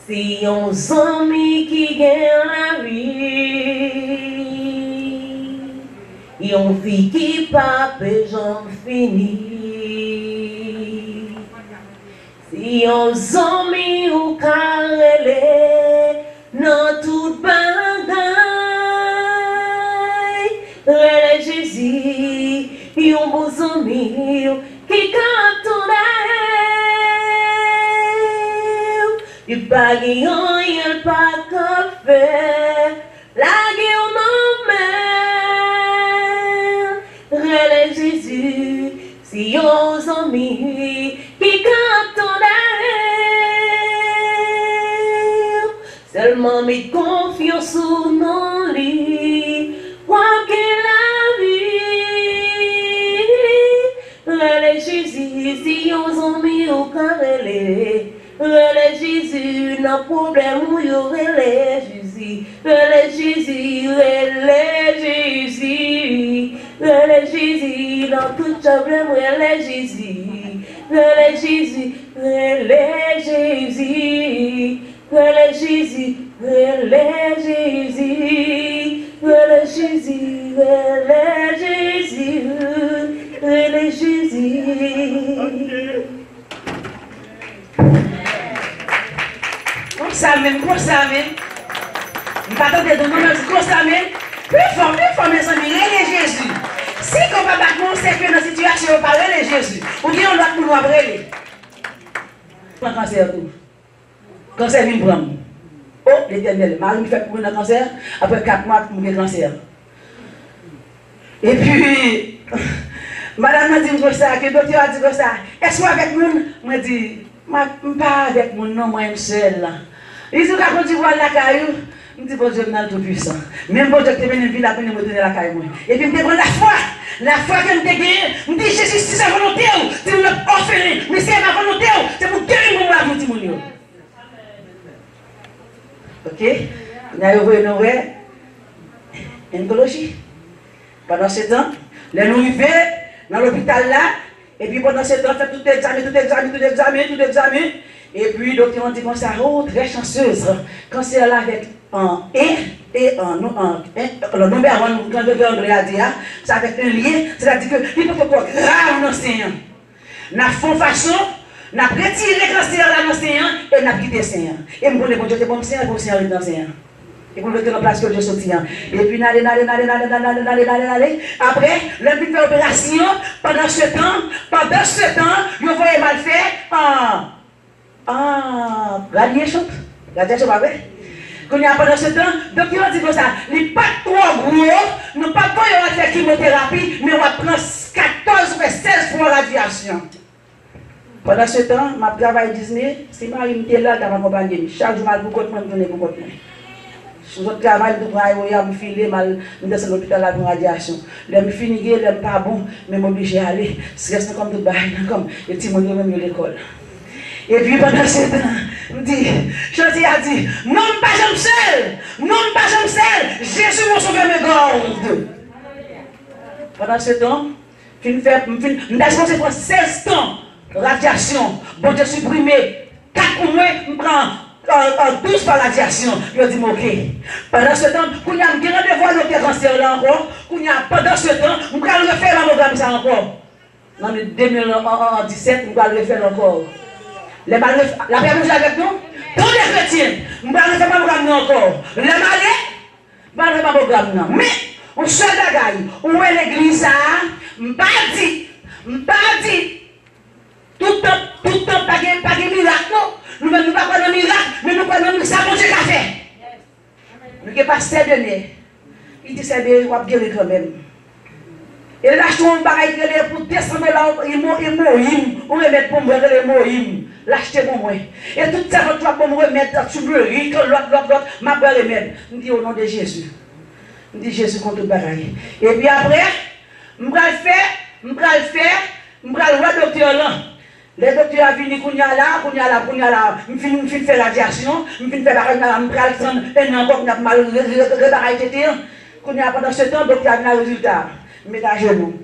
Si on zombie qui gagne la vie, yon vie qui pas puis j'en finis. Si on zombie ou carrelé, non tout bagaille, le Jésus, yon beau zombie qui cantonne. Il pas guillon, il pas café, la gueule non même, le Jésus, si yon zombie qui cantonne. Seulement mes confiance non lui, quoi qu'il a vu. Le Jésus, si yon zombie au carrelé, le Jésus, n'a problème où y'aurait le Jésus. Le Jésus, le Jésus, le Jésus, dans tout problème, le Jésus. Le Jésus, le Jésus. Le Jésus, le Jésus, le Jésus, le Jésus, le Jésus. Comme ça même, comme ça même. Je ne vais pas tenter de nous dire comme ça même. Plus fort, mes amis, les Jésus. Si on va battre mon c'est que dans la situation, on parle de Jésus. Ou bien on doit nous appeler. Le cancer tout. Cancer vient prendre. Oh, l'Éternel, Marie me fait pour un cancer, après 4 mois pour un cancer. Et puis, madame m'a dit comme ça, que le docteur a dit comme ça, est-ce que avec moi? Moi dit, pas avec moi, non, moi, je suis seul là. Il dit, quand tu vois la caillou, je me dis, bon Dieu, je suis tout puissant. Même bon Dieu, tu es venu ville, après, me donner la caillou. Et puis, je me dis, la foi que je me dis, je me dis, Jésus, si c'est volonté, c'est mon orphelin, mais c'est ma volonté, c'est pour guérir mon âme, mon Dieu. Ok? On a envoyé une oncologie. Pendant ce temps, les nous arrivons dans l'hôpital là, et puis pendant ce temps, on fait tout examen. Et puis, le docteur a dit comme ça, oh, très chanceuse. Cancer là avec un et un le nombre avant, quand le docteur a dit, ça avec un lien, c'est-à-dire que il faut faire grave dans l'océan. Nous faisons façon. Nous avons retiré le cancer dans l'océan et nous avons quitté l'océan. Et nous avons dit, bon Dieu, c'est bon, c'est l'océan dans l'océan. Et pour mettre en place que Dieu sortit. Et puis, Après, le but de l'opération, pendant ce temps, vous voyez mal fait. Radiation. Radiation, pas vrai? Quand il y a pendant ce temps, donc il dit comme ça, il n'est pas trop gros, nous ne pouvons pas faire chimiothérapie, mais on va prendre 14 ou 16 fois radiation. Pendant ce temps, je travaille à Disney, si Marie me là, je m'accompagne. Chaque jour, je vais pour moi. Je travaille, je me filer, je descends à l'hôpital pour radiation. Je me finis, je ne pas bon, mais je suis obligé d'aller. Je reste comme tout le monde, comme les petits gens même à l'école. Et puis pendant ce temps, je dis, Chantier a dit, non, pas j'aime seul, non, pas j'aime seul, Jésus m'a sauvé mes gordes. Pendant ce temps, je suis censé prendre 16 temps. Radiation, bon Dieu supprimé, 4 pour moi, je prends 12 par radiation. Je dis, ok. Pendant ce temps, quand il y a un rendez-vous à l'hôpital cancer là encore, pendant ce temps, je vais refaire la mammographie ça encore. En 2017, je vais refaire encore. La paix bouge avec nous, tous les chrétiens, je vais refaire la mammographie encore. Les malais, je vais refaire la mammographie. Mais, on se bagaille, où est l'église ça? Je ne pas dit. Tout le temps, pas de miracle, non. Nous ne pas de miracle, mais nous pas de ça, bon Dieu qu'a fait. Nous ne pas cette année. Il dit c'est bien, on va bien quand même. Et là, je trouve un bagage pour descendre là, il m'a on remettre pour me remettre, l'acheter pour moi. Et tout ça, on va me remettre sur le riz, l'autre, ma belle remettre. Je dis au nom de Jésus. Je dis Jésus contre le bagage. Et puis après, je vais le faire, je vais le docteur là. Les docteurs viennent, je vais faire radiation, je vais faire un encore, je mal réparé. Pendant ce temps, le docteur a un résultat. Je mets à genoux.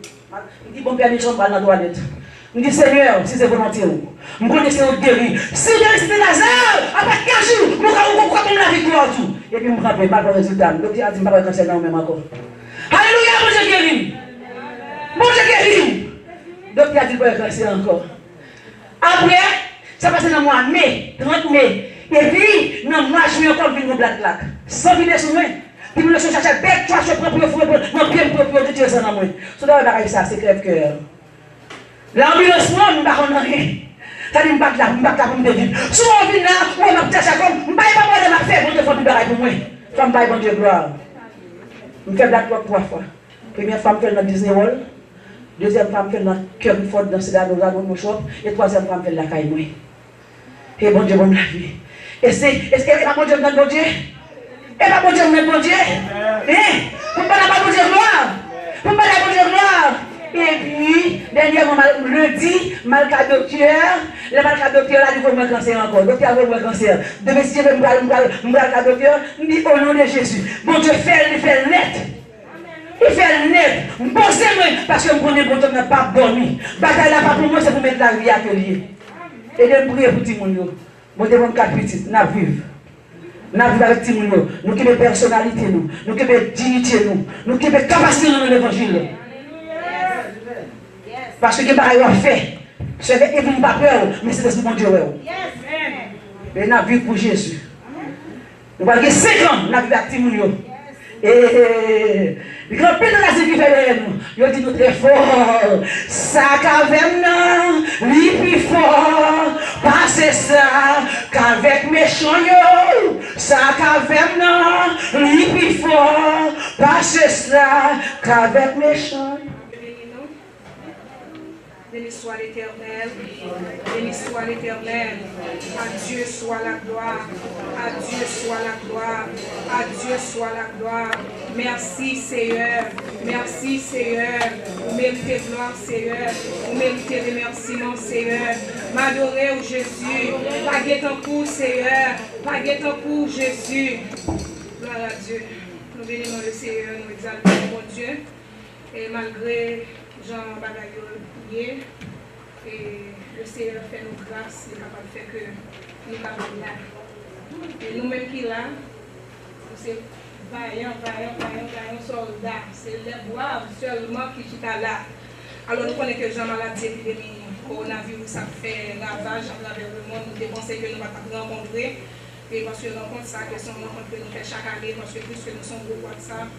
Je dis, bon, Père, je vais dans la toilette. Je dis, Seigneur, si c'est volontaire, je connais que c'est guéri. Si c'était Lazare, après 15 jours, je vais comprendre la victoire. Et puis, je me rappelle pas le résultat. Le docteur a dit, je ne vais pas cancer dans même encore. Alléluia, mon Dieu guéri. Mon Dieu guéri. Le docteur a dit, je vais cancer encore. Après, ça passe dans le mois de mai, 30 mai. Et puis, dans le mois de juillet, encore, je vais black claque. Sans vider sur moi. Puis, je vais chercher bête, toi, je prends pour le pied, pour le tirer ça dans moi. Ce n'est ça, c'est crève-cœur. L'ambulance, moi, je ne vais pas rien. Ça dit, je ne vais pas là, je ne vais pas là pour me dévier. Souvent, on vient là, on va me chercher comme, je ne vais pas moi de ma fête, pour te faire du barrage pour moi. Femme, je bon Dieu, gloire. Je me fais black claque 3 fois. Première femme, je fais dans Disney World. Deuxième femme fait dans cœur fort dans ce dans mon shop. Et troisième femme fait la caille. Et bon Dieu, bon la vie. Est-ce que la bon Dieu dans bon Dieu? Et la bon Dieu dans bon Dieu? Pour pas la bon Dieu gloire? Pour pas la bon Dieu gloire? Et puis, dernièrement, lundi, malgré docteur, le malgré docteur a dit qu'il faut cancer encore. Docteur a dit cancer. Demain, si je vais me docteur, il dit au nom de Jésus. Bon Dieu, fait net. Il fait net. Posez-moi parce que je connais bon Dieu n'a pas dormi. Bataille là pas pour moi, c'est pour mettre la vie à atelier. Et de prier pour tout le monde. Bon Dieu, mon 4 petites, nous vivons. Nous vivons avec tout le monde. Nous qui avons personnalité, nous qui avons dignité, nous qui avons capacité dans l'évangile. Parce que pareil on fait. C'est que vous n'avez pas peur, mais c'est ce que mon Dieu est. Et nous vivons pour Jésus. Nous avons 5 ans, nous vivons avec tout le monde. Et le grand père de la vie qui fait nous, il dit nous très fort. Ça caverne, lui plus fort. Passez ça, qu'avec méchant yo. Ça caverne, lui plus fort. Passez ça, qu'avec méchant. Béni soit l'Éternel, béni soit l'Éternel, à Dieu soit la gloire, à Dieu soit la gloire, à Dieu soit la gloire. Merci Seigneur, merci Seigneur, vous méritez gloire Seigneur, vous méritez remerciement Seigneur, m'adorer au Jésus, paguer ton coup Seigneur, paguer ton coup Jésus. Gloire à Dieu, nous bénissons le Seigneur, nous exaltons mon Dieu, et malgré Jean Bagayol, et le Seigneur fait nous grâce, il est capable de faire que nous sommes là. Et nous-mêmes qui là, c'est vaillant soldat, c'est les braves seulement qui sont là. Alors nous connaissons que Jean maladie épidémie, coronavirus, ça fait ravage à travers le monde, nous pensons que nous allons pas rencontrer. Et parce que nous rencontrons ça, que sont rencontres que nous faisons chaque année, parce que plus que nous sommes gros WhatsApp,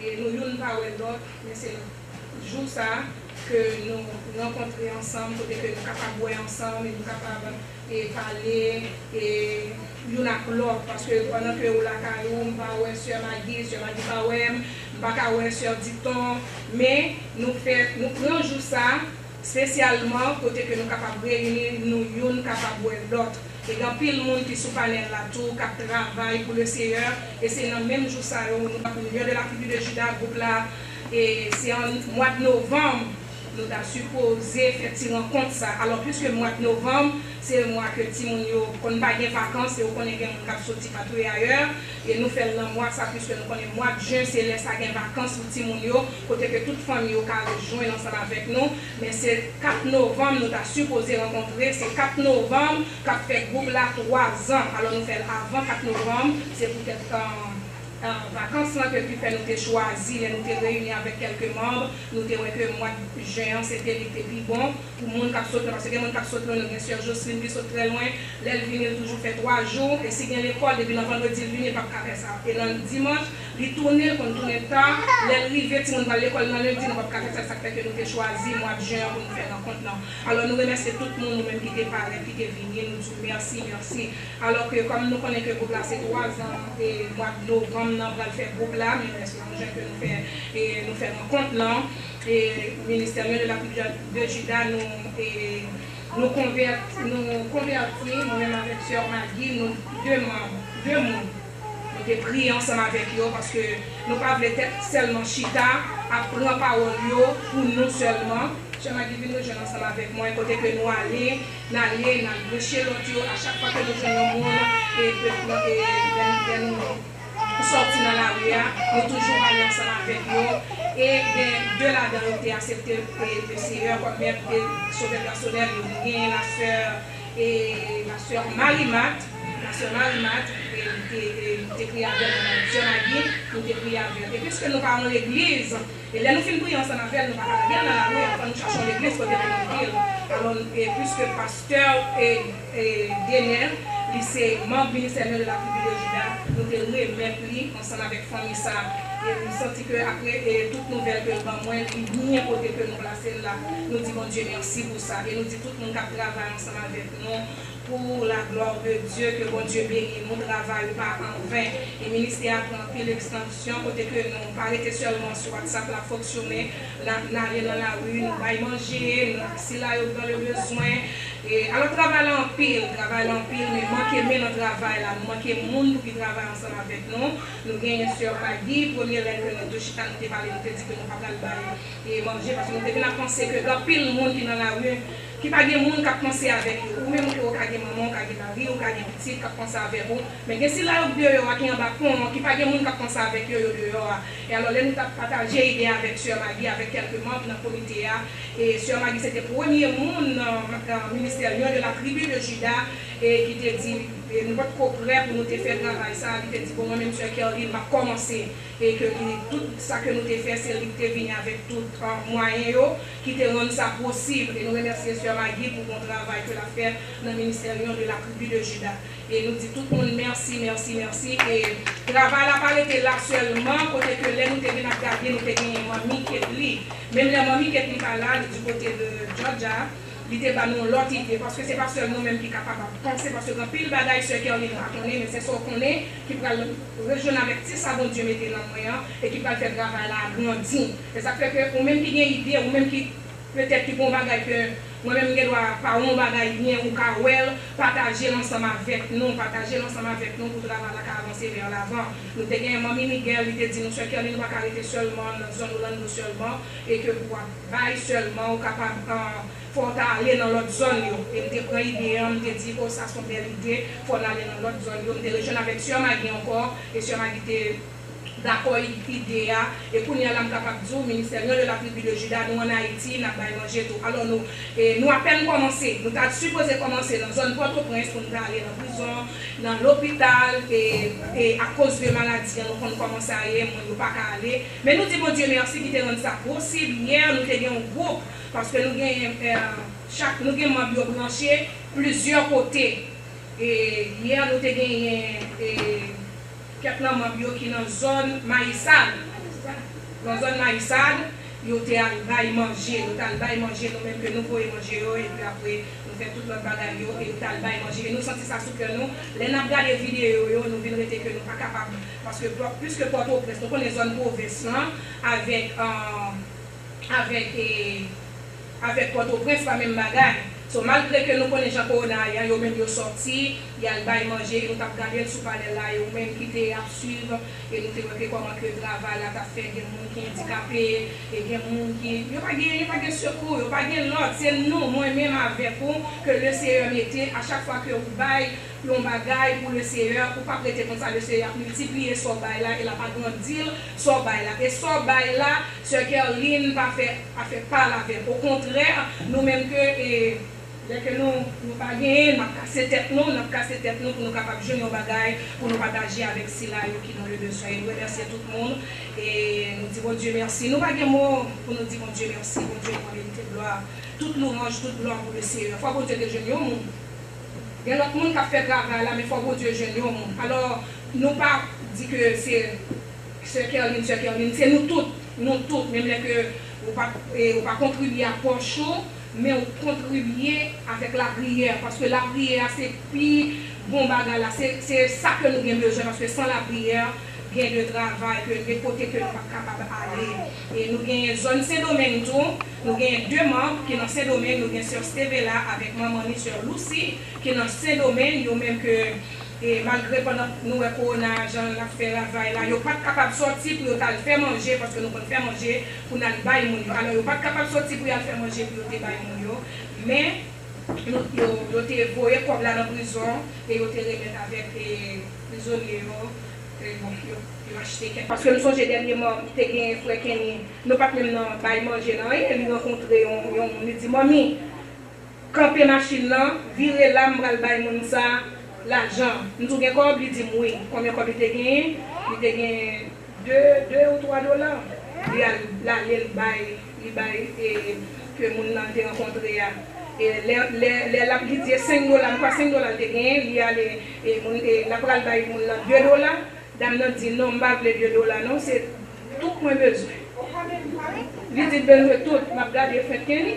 et nous n'avons pas d'autres, mais c'est le jour ça. Que nous rencontrer ensemble, que nous sommes capables de boire ensemble, et nous sommes capables de parler, et yon ak l'autre parce que pendant que ou la caillou, m'pa ouais sur Maggie pas ouais, m'pa ouais sur Diton, mais nous prenons jour ça spécialement côté que nous capables réunir nous yon capable l'autre. Et grand pile monde qui sous panel là tout qui travaille pour le Seigneur et c'est dans le même jour ça nous milieu de la tribu de Juda groupe là et c'est en mois de novembre nous avons supposé faire une rencontre ça. Alors puisque le mois de novembre, c'est le mois que Timonio qu'on pas de vacances et on connaît des gens qui sorti patrouiller ailleurs et nous faisons le mois ça puisque nous connaissons le mois de juin c'est là ça gagne vacances pour Timonio côté que toute famille au cas rejoindre ensemble avec nous mais c'est 4 novembre nous avons supposé rencontrer c'est 4 novembre qu'a fait groupe là 3 ans. Alors nous faisons avant 4 novembre, c'est peut-être vacances là que puis nous avons choisi, nous avons réunis avec quelques membres, nous avons vu que le mois de juin c'était plus bon pour les gens qui sautent parce que les gens qui sautent, nous avons sûr Jocelyne qui saute très loin, elle vient toujours fait 3 jours et si il y a l'école depuis le vendredi il vient pas faire ça et dans le dimanche il tourne quand tourne le temps, elle arrive tout le monde va à l'école dans le lundi nous pas faire ça ça fait que nous avons choisi le mois de juin pour nous faire rencontre là. Alors nous remercions tout le monde nous même qui était parlé qui était venu nous disons merci. Alors que comme nous connaissons que le groupe là c'est 3 ans et mois de novembre nous allons faire groupe là, mais c'est l'argent que nous faisons rencontre là. Et le ministère de la Tribu de Juda nous convertis, moi-même avec Sœur Maggie, nous deux mondes. Nous avons prié ensemble avec eux parce que nous ne pouvons pas être seulement chita, apprendre parole pour nous seulement. Sœur Maggie vient nous joindre ensemble avec moi, côté que nous allons prêcher l'autre à chaque fois que nous joignons le monde et nous sortir dans la rue, nous toujours aller ensemble avec nous et de la dernière accepté le Seigneur comme mère de sauver personnel la sœur Marie-Mat qui prié avec Sœur Maggie, nous prié avec. Et puisque nous parlons de l'église, et là nous finissons prier ensemble avec elle, nous ne pouvons pas aller dans la rue, enfin nous cherchons l'église pour dire. Alors, puisque pasteur et Daniel, c'est membre ministère de la Tribu de Juda, nous devons remettre ensemble avec la famille ça. Et nous sentons qu'après toute nouvelle que nous avons, il y a un côté que nous plaçons là. Nous disons bon Dieu merci pour ça. Et nous disons tout le monde qui travaille ensemble avec nous pour la gloire de Dieu, que bon Dieu bénisse. Nous travaillons pas en vain. Et le ministère a pris l'extension, côté que nous ne pas arrêter seulement sur WhatsApp, la fonctionner, aller dans la rue, nous allons manger, si là il y a dans le besoin. Et alors travailler en pile, mais manquer notre travail là, nous manquer de monde qui travaille ensemble avec nous. Nous gagnons sur Maggie, première lettre que nous avons chita, nous avons parlé, nous avons dit que nous ne pouvons pas et manger parce que nous devons penser que dans pile monde qui est dans la rue, qui pas de monde qui a pensé avec vous, ou même qui a des mamans, qui a des maris, ou qui a des petits qui a pensé avec vous. Mais si là où dehors qui en bas qui pas de monde qui a pensé avec eux dehors. Et alors là nous avons partagé idée avec Sœur Maggie, avec quelques membres dans le comité et Sœur Maggie c'était le premier monde dans le ministère de la Tribu de Juda et qui t'a dit nous pas trop prêts pour nous faire travail ça, il t'a dit bon moi-même Sœur Caroline m'a commencé et que tout ça que nous t'ai fait c'est lui qui venu avec tout moyen qui te rend ça possible et nous remercions Sœur Maggie pour le travail que l'a fait dans le ministère de la Tribu de Juda. Et nous dit tout le monde merci. Et le travail n'a pas été là seulement, côté que là nous t'ai venu regarder, nous t'ai gagné mamie qui est là. Même la mamie qui est pas là du côté de Georgia, il était pas nous l'autre idée parce que c'est pas seulement nous même qui est capable de penser parce que quand pile bagaille ce qui on est raconté mais c'est ça qu'on est qui va rejoindre avec si ça bon Dieu mettait dans moyen et qui va faire travail là grandir. Et ça fait que ou même qui a une idée ou même qui peut-être qui bon bagaille que moi-même je dois pas un bagaille bien ou kawel partager l'ensemble avec nous pour travailler là avancer vers l'avant. Nous te gagné mamie Miguel il te dit nous ce qui on ne pas arrêter seulement dans zone Orlando seulement et que pour bail seulement ou capable faut aller dans l'autre zone et me prend idée me dit oh ça c'est une belle idée faut aller dans l'autre zone me rejoindre avec Sœur Maggie encore et Sœur Maggie d'accord idée et pour nous sommes capables de dire au ministère de la Tribu de Juda nous en Haïti nous avons mangé tout alors nous à peine commencé nous avons supposé commencer dans la zone Port-au-Prince pour nous aller dans la prison dans l'hôpital et à cause de maladie nous avons commencé à aller nous pas aller mais nous disons Dieu merci qui t'a rendu ça possible hier nous avons un groupe parce que nous avons membre branché plusieurs côtés et hier nous avons gagné quelques membres qui dans la zone Maïsade. Dans la zone Maïsade, ils ont allé manger, nous-mêmes que nous pouvons manger et puis après nous faisons toute notre bagaille et nous allons manger. Et nous sentons ça sous que nous, les nous regardons les vidéos, nous venons de que nous pas capables. Parce que plus que Port-au-Prince, nous connaissons les zones province avec Port-au-Prince, pas même bagaille. So, malgré que nous connaissons Corona, ils ont même sorti, il y a le bail manger, nous avons gardé le sous-panel là, ils ont même quitté à suivre, et nous avons vu comment le travail là, a fait des gens qui sont handicapés, et des gens qui. Il n'y a pas de secours, il n'y a pas de l'autre. C'est nous, moi-même avec vous, que le CE mettait à chaque fois que vous baillez, l'on bagaille pour le CE, pour ne pas prêter comme ça, le CE a multiplié son bail là, il n'a pas grandi son bail là. Et son bail là, ce qu'Erline a fait pas avec. Au contraire, nous-mêmes que. Dès que nous pas gagné, nous avons cassé tête nous, pour nous capables de jouer nos bagailles, pour nous partager avec ceux-là qui ont le besoin. Nous remercions tout le monde et nous disons bon Dieu merci. Nous n'avons pas de mots pour nous dire bon Dieu merci, bon Dieu pour l'unité de gloire. Toute louange, toute gloire pour le Seigneur. Il faut bon Dieu de jeûner au monde. Il y a d'autres monde qui a fait travail là, mais il faut bon Dieu jeûner au monde. Alors, nous pas dire que c'est ce Kerline, c'est nous toutes, même que vous pas contribuer à poche. Mais on contribue avec la prière, parce que la prière, c'est plus bon bagage là, c'est ça que nous avons besoin, parce que sans la prière, il y a de travail, des côtés que nous ne sommes pas capables d'aller. Et nous avons une zone Saint-Domingue, nous avons 2 membres qui sont dans Saint-Domingue, nous avons Sœur Steve là, avec maman et Sœur Lucie, qui sont dans Saint-Domingue, nous même que. Et malgré pendant nous qu'on a fait la travail là, ils ne sont pas capables de sortir pour faire manger parce que nous pouvons faire manger pour nous bailler mon. Alors ils ne sont pas capables de sortir pour faire manger pour nous bailler mon. Mais ils ont été voyés comme là dans la prison et ils ont été remis avec les prisonniers. Ils ont acheté quelque chose. Parce que nous sommes dernièrement, nous avons un frère qui nous pas même bailler manger non et nous rencontré on nous dit mamie camper machine là, virer l'âme pour bailler mon ça. L'argent, nous avons encore dit oui. Combien de il a gagné 2 ou 3 dollars. Il a bail que nous avons rencontré. Et il dit 5 dollars, pas 5 dollars de gain. Il y a la pral bail 2 dollars. Dame nous dit non, pas les 2 dollars, non, c'est tout moins besoin. Il dit besoin tout, m'a regardé fait Kenny.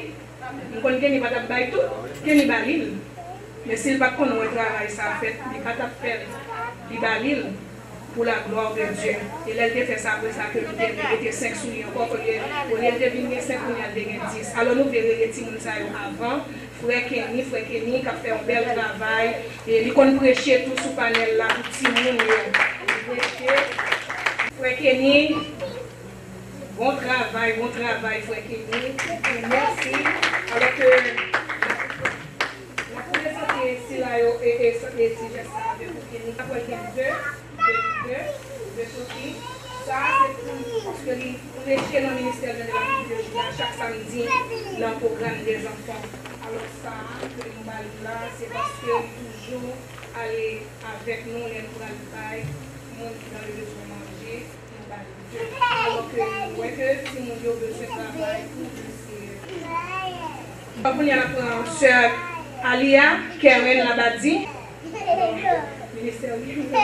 Nous connaissons Kenny pas bail tout, Kenny balil. Mais s'il ne va pas connaître travail, ça a fait, il va faire du balil pour la gloire de Dieu. Et là, il a fait ça après ça, que nous avons 5 souliers encore, on est devenu 5 souliers, 10. Alors nous verrons les petits avant, frère Kenny, qui a fait un bel travail, et il a prêché tout sous panel là, pour petit monde. Frère Kenny, bon travail, frère Kenny. Merci. Alors que. Si là, et si j'ai ça avec vous, il y a deux Sophie. Ça, c'est parce que nous étions dans le ministère de la Culture chaque samedi dans le programme des enfants. Alors ça, que nous allons là, c'est parce que toujours aller avec nous, les nous allons faire, nous qui dans le besoin de manger, nous allons. Alors que nous voyons que si nous avons besoin de travail, pour nous, c'est. Il y a la sœur Alia, Karen Labadi, ministère de la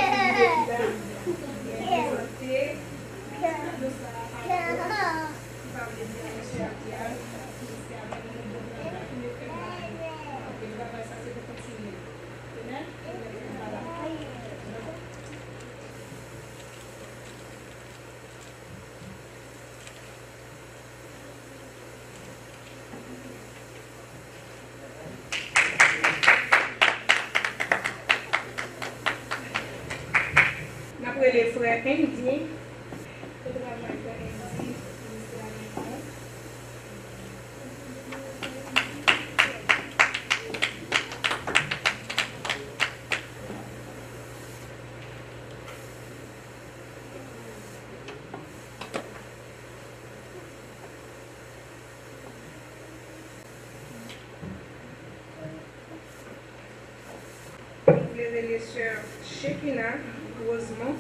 les frères indiens. Les sœurs Shekina, Rosemont.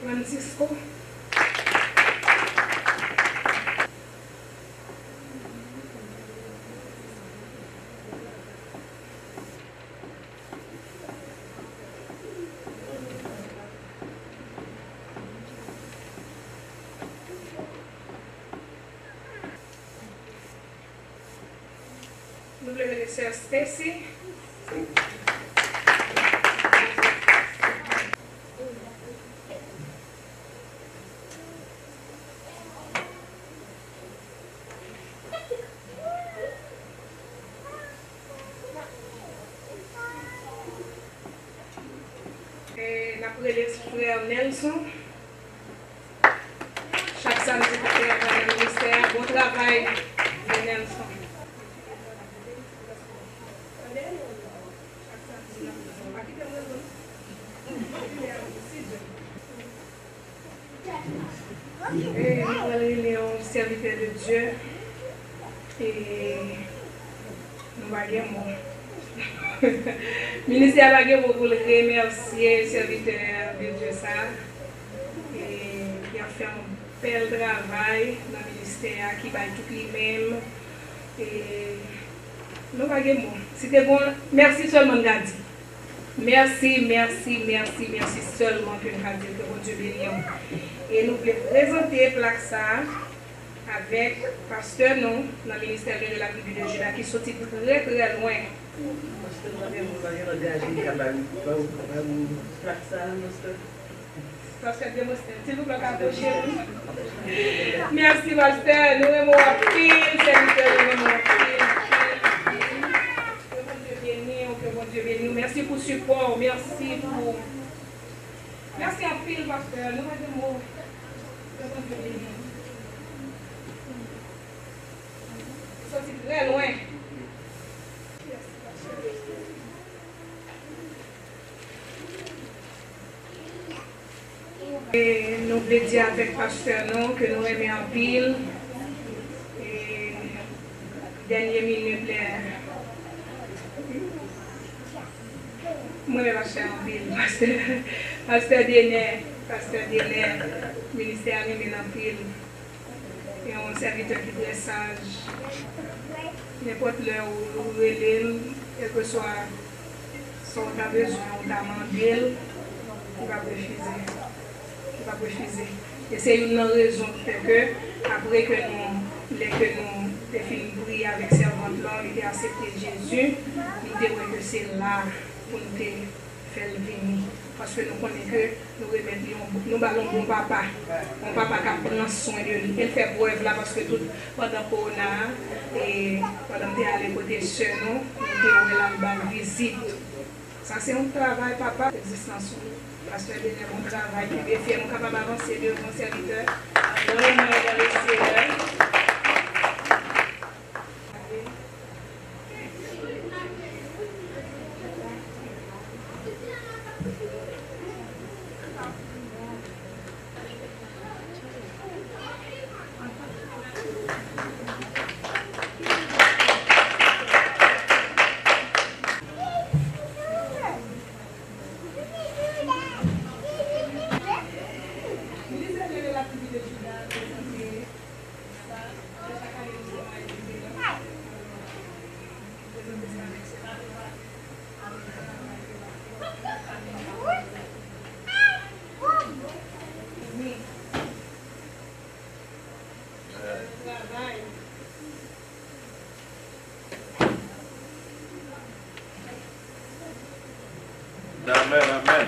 Francisco. Nous voulons laisser Stacy. Et après les frères Nelson, chaque samedi, dans le ministère, bon travail de Nelson. Et nous allons serviteur de Dieu et nous allons ministère va gagner pour le remercier serviteur de Dieu ça et qui a fait un bel travail dans le ministère qui va tout lui-même et nous va gagner c'était bon merci seulement Gadi merci seulement que nous avons dit que bon Dieu bénisse et nous voulons présenter plaque ça avec pasteur non dans le ministère de la tribu de Juda qui sortit très loin. S'il vous plaît, merci, pasteur. Nous aimons un pile, serviteur, nous aimons un pile. Que bon Dieu bénisse. Merci pour le support, merci pour. Merci un pile, pasteur. Nous aimons. Que bon Dieu bénisse. Sorti très loin. Et nous voulons dire avec pasteur non que nous aimons en pile. Et dernière minute, moi je vais acheter en pile. Pasteur Déné, ministère aimé en pile. Et un serviteur qui est très sage. N'importe l'heure où vous voulez, quel que soit son besoin, on t'a demandé, il va refuser. Et c'est une raison que, après que nous définissons prier avec servante là, on était accepté Jésus, nous devons que c'est là pour nous faire venir. Parce que nous connaissons que nous remettons, nous ballons mon papa qui prend soin de lui. Il fait preuve là parce que tout pendant qu'on a et pendant qu'on est allé côté chez nous, nous avons une visite. Ça c'est un travail papa d'existence. Parce que c'est un travail qui est fait, nous sommes capables d'avancer devant mon serviteur. Dans les mains dans le ciel. Amen.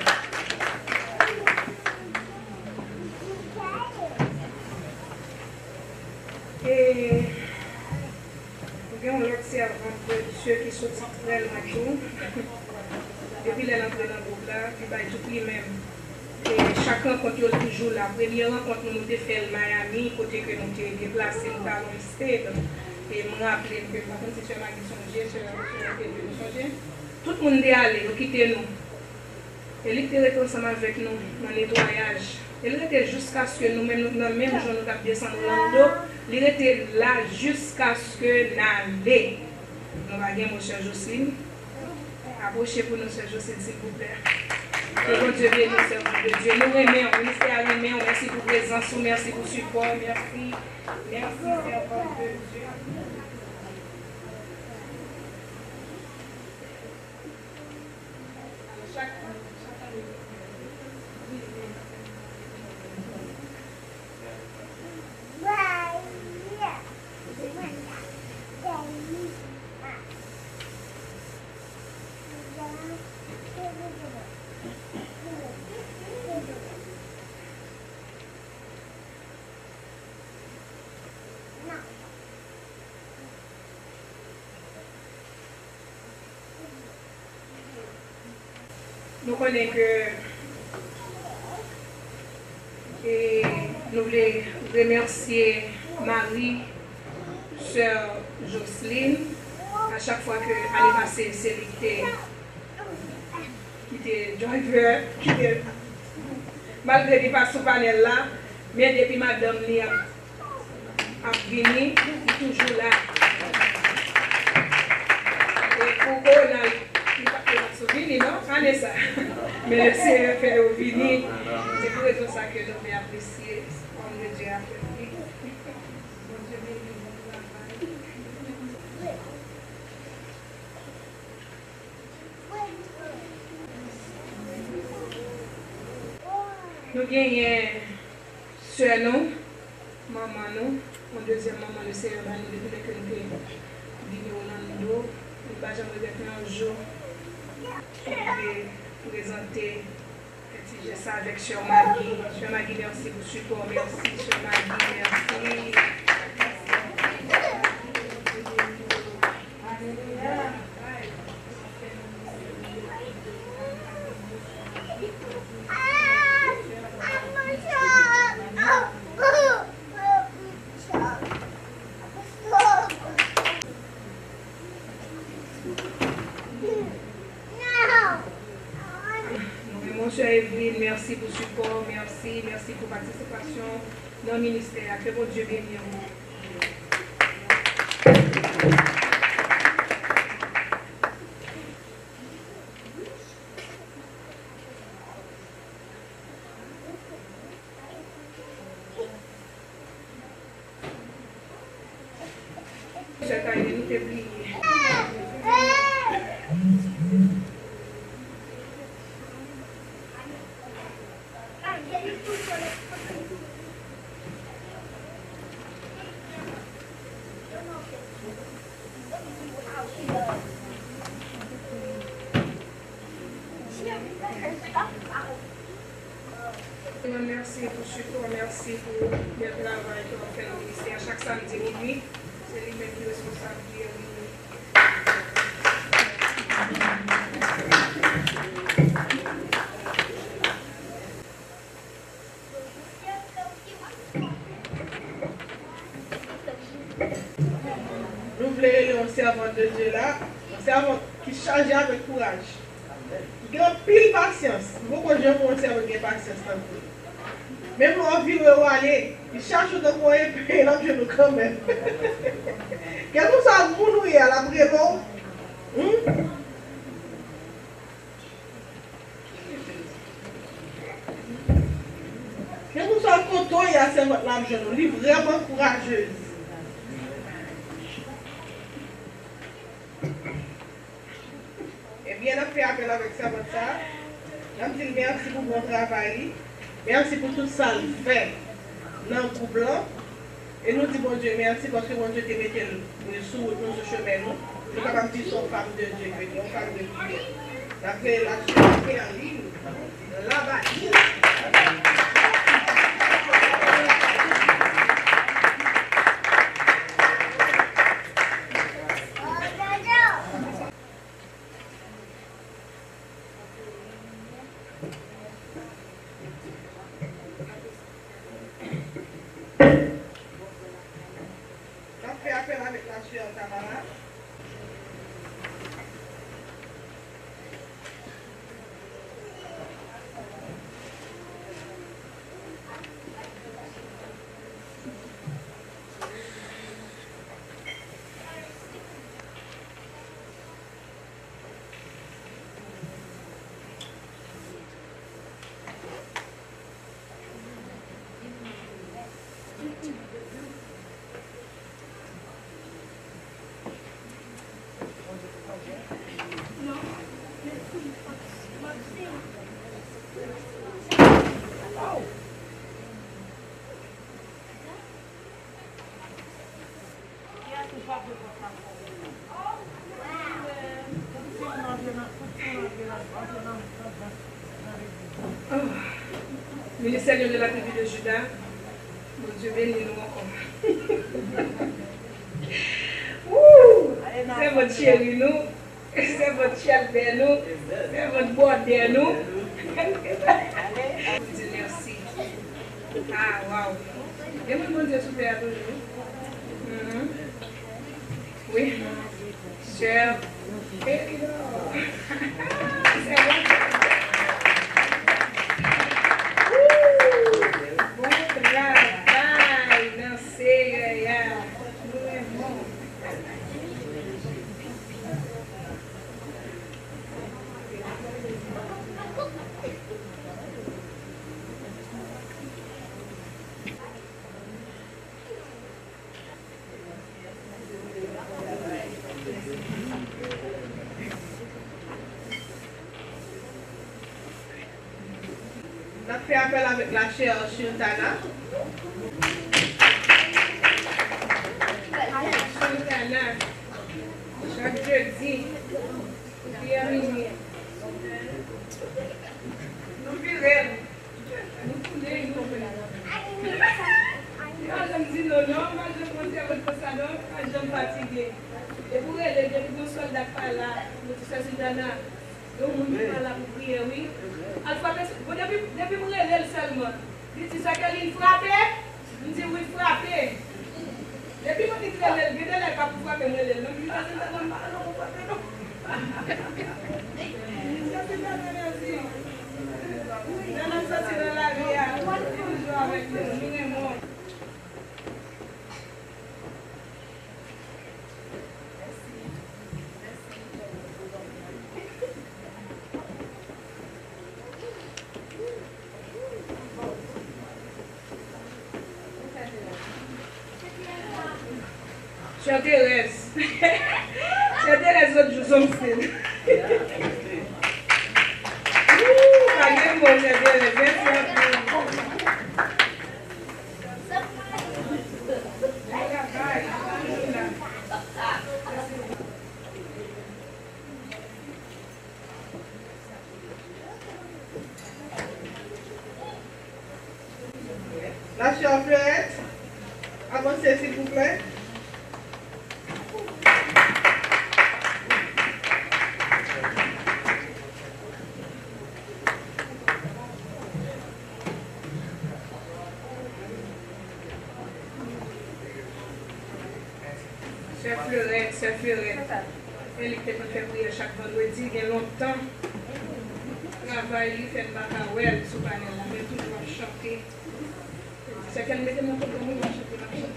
Et nous avons l'autre servante de Dieu qui sont très loin de nous. Depuis les rentrées dans le groupe là, il va tout lui-même. Et chaque rencontre est toujours là. La première rencontre, nous avons fait le Miami, côté que nous avons déplacé, nous avons stade. Et je me rappelle que quand on s'est changé, tout le monde est allé, nous quittons nous. Et il était ensemble avec nous dans le nettoyage. Il était jusqu'à ce que nous-mêmes, dans le même jour, nous avons descendu dans l'eau. Il était là jusqu'à ce que nous allions. Nous avons gagné mon cher Jocelyne. Approchez pour nous, cher Jocelyne, s'il vous plaît. Que bon Dieu bénisse, serviteur de Dieu. Nous remercions, le ministère remet, merci pour présence, merci pour support, merci. Merci, servant de Dieu. Nous connaissons que et nous voulons remercier Marie, sœur Jocelyne, à chaque fois que l'année passée, c'est lui qui était driver, qui était malgré qu'il passe sous panel là, mais depuis madame Li a venu, il est toujours là. Et pour qu'on Vini, non? Allez ça. Mais le Seigneur fait au Vini. C'est pour ça que je vais apprécier comme le Dieu a fait. Nous gagnons soeur nous, maman nous, mon deuxième maman, le Seigneur va nous depuis que nous venons au Orlando. Nous ne pouvons jamais un jour. Je vais présenter petit geste avec Sœur Maggie. Sœur Maggie, merci pour le support. Merci, Sœur Maggie, merci. Monsieur Evelyne, merci pour le support, merci pour la participation dans le ministère. Que bon Dieu bénisse vous. Monsieur Taïdé, nous t'oublions. Merci pour ce support, merci pour le travail que l'on fait au ministère chaque samedi minuit. C'est lui-même qui est responsable du Nous voulons un servant de Dieu là, un servant qui charge avec courage. Il a pile patience. Beaucoup de gens pour un servant qui a patience. Même en ville où aller, il cherche de quoi et là je nous quand même. Quel que soit le monde où il y a la prévôt, quel que soit le canton, il y a cette lame jeune, elle est vraiment courageuse. Et bien, on a fait appel avec ça, on dit merci pour mon travail. Merci pour tout ça le fait dans le groupe là. Et nous disons bon Dieu, merci parce que bon Dieu t'a mis le sous ce chemin. Nous sommes capables de dire son femme de Dieu, une femme de prière. D'après la société en ligne, là-bas, Ministère de la tribu de Juda, mon Dieu bénis nous encore. C'est votre chéri nous, c'est votre chef de nous, c'est votre bord de nous. Merci. Ah, waouh. Et vous mon Dieu super toujours. Oui. Cher. C'est bon. On a fait appel avec la chère Sultana. Sultana, chaque jeudi, puis à minuit. Nous vivons, nous coulons, nous je me dis non, moi je monte à votre salon, je me fatigué. Et pour elle, depuis que soldat pas là, nous tous ces Sultana, nous ne pas là pour prier, oui. Depuis que vous l'avez seulement, vous dites ça qu'elle est frappée, vous dites oui, frappée. Depuis que vous dites qu'elle est frappée, vous dites frapper, vous dites non, vous dites non, Chère Thérèse, Chère Thérèse, l'autre jour, son film. Pas de mots, Chère Thérèse, merci à La chère Fleurette, avancez s'il vous plaît. Chère Fleurette, elle était pour faire prier chaque vendredi, il y a longtemps. Travail, il fait le bacawel sous panel, mais toujours chanter. C'est qu'elle mettait mon programme, on va chanter la chanson.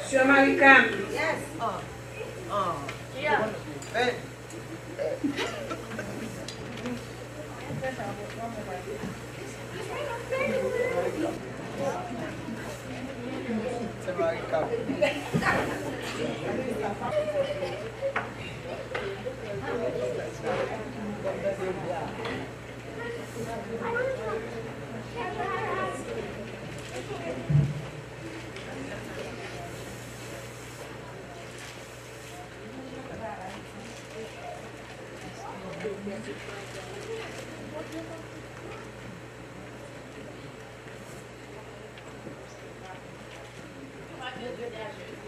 Sœur Marie-Cam. Yes. Yeah.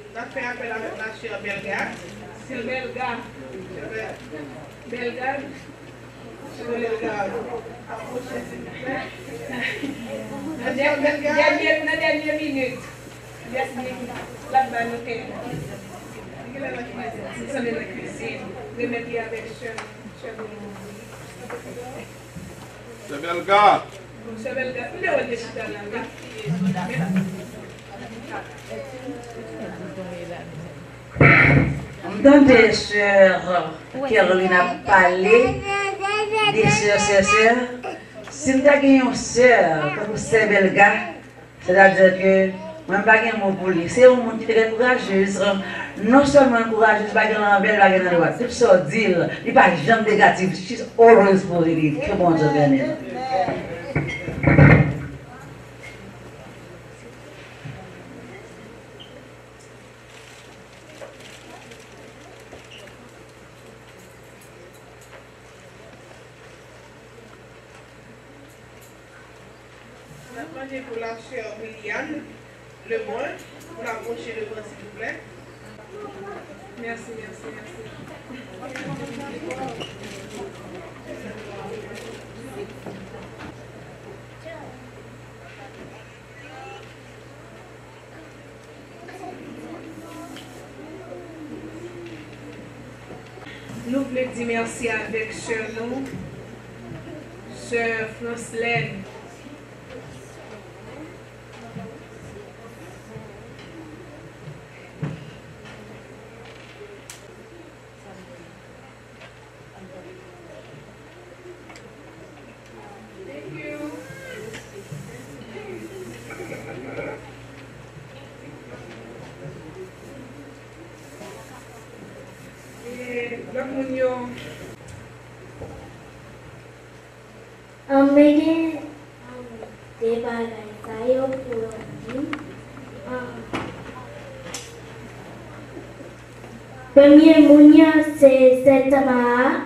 On a fait appel avec la chère Bellegarde. C'est Bellegarde. Bellegarde. Bellegarde. Approchez s'il vous plaît. La chère La Bellegarde. dernière minute. Là-bas, nous sommes. Nous sommes dans la cuisine. Remédier avec Chère Bellegarde. Chère Bellegarde. Vous devez être là. Entendez, sœur Caroline a parlé des sœurs. Si nous avons une sœur comme c'est Bellegarde, c'est-à-dire que Moi, je n'ai pas de mot pour lui. C'est un monde qui est très courageuse. Non seulement courageuse, il n'y a pas de droite. Tout ça, dire, il n'y a pas de jamais négatif. She's always positive. Que bon Dieu bénisse. On a demandé pour la sœur Liliane Lebrun pour l'approcher le banc, s'il vous plaît. Merci, merci, merci. Nous voulons dire merci avec sœur nous, sœur Francelaine. Amene de bagay tayo pour premier mounia c'est Saint-Amara.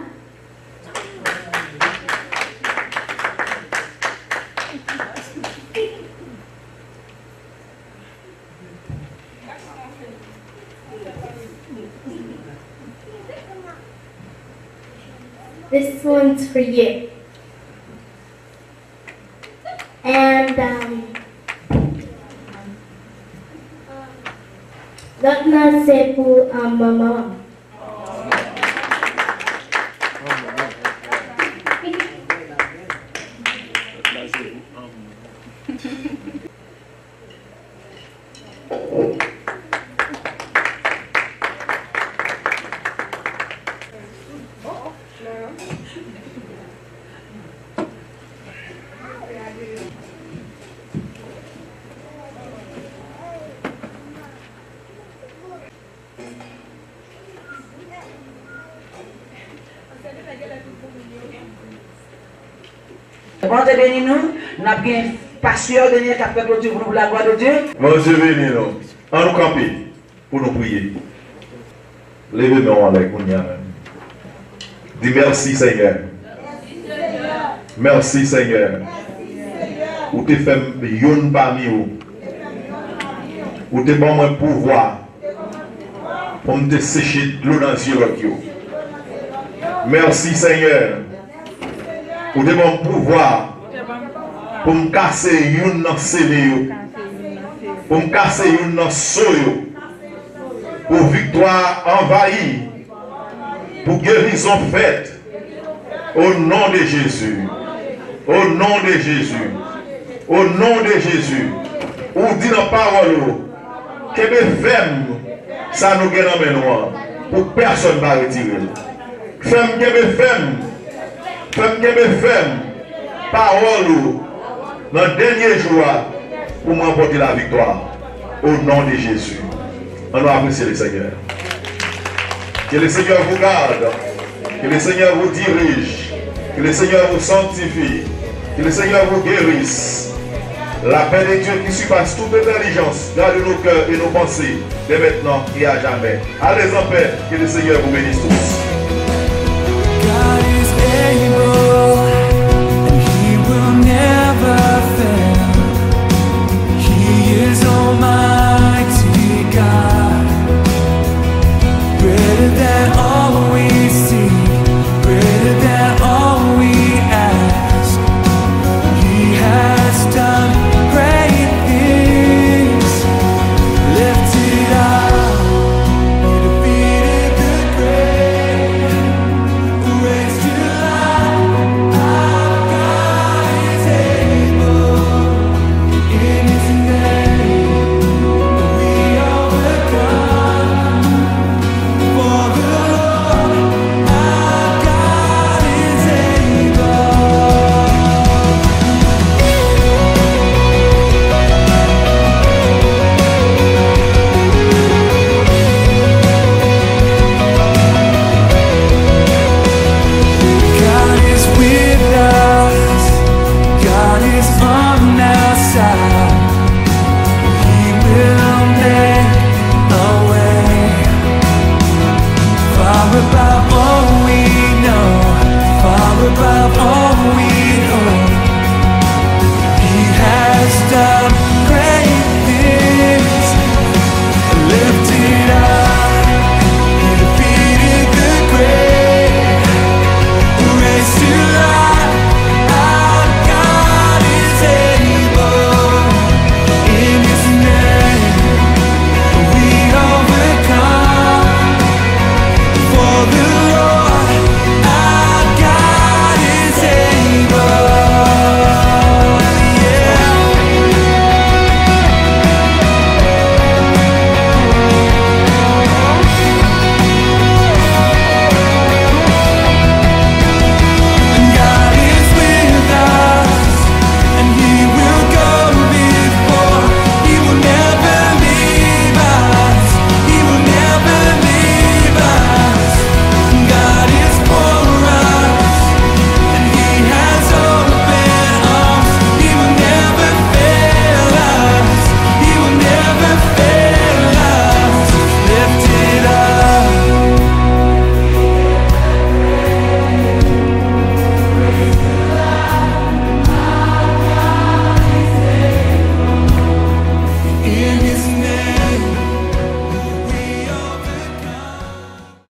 This one's for you. And l'autre c'est pour maman. Bon Dieu bénis nous, nous avons bien pasteur dernier qui a fait clôture pour la gloire de Dieu. Bon Dieu bénis nous. En nous camper pour nous prier. Levez-nous avec nous. Dis merci Seigneur. Merci Seigneur. Ou te fait yon parmi vous. Ou te bon mon pouvoir pour me sécher de l'eau dans les yeux. Merci Seigneur. Ou te bon pouvoir pour me casser yon dans ses pour me casser yon dans soyo. Pour victoire envahie. Pour guérison faite. Au nom de Jésus. Au nom de Jésus. Au nom de Jésus. Ou dit dans la parole que les femmes, ça nous gagne en mémoire. Pour personne ne va retirer. Femme que les femmes. Femme que les femmes. Parole dans le dernier jour pour m'emporter la victoire. Au nom de Jésus. On va apprécier le Seigneur. Que le Seigneur vous garde. Que le Seigneur vous dirige. Que le Seigneur vous sanctifie. Que le Seigneur vous guérisse. La paix de Dieu qui surpasse toute intelligence, garde nos cœurs et nos pensées, dès maintenant et à jamais. Allez en paix, que le Seigneur vous bénisse tous.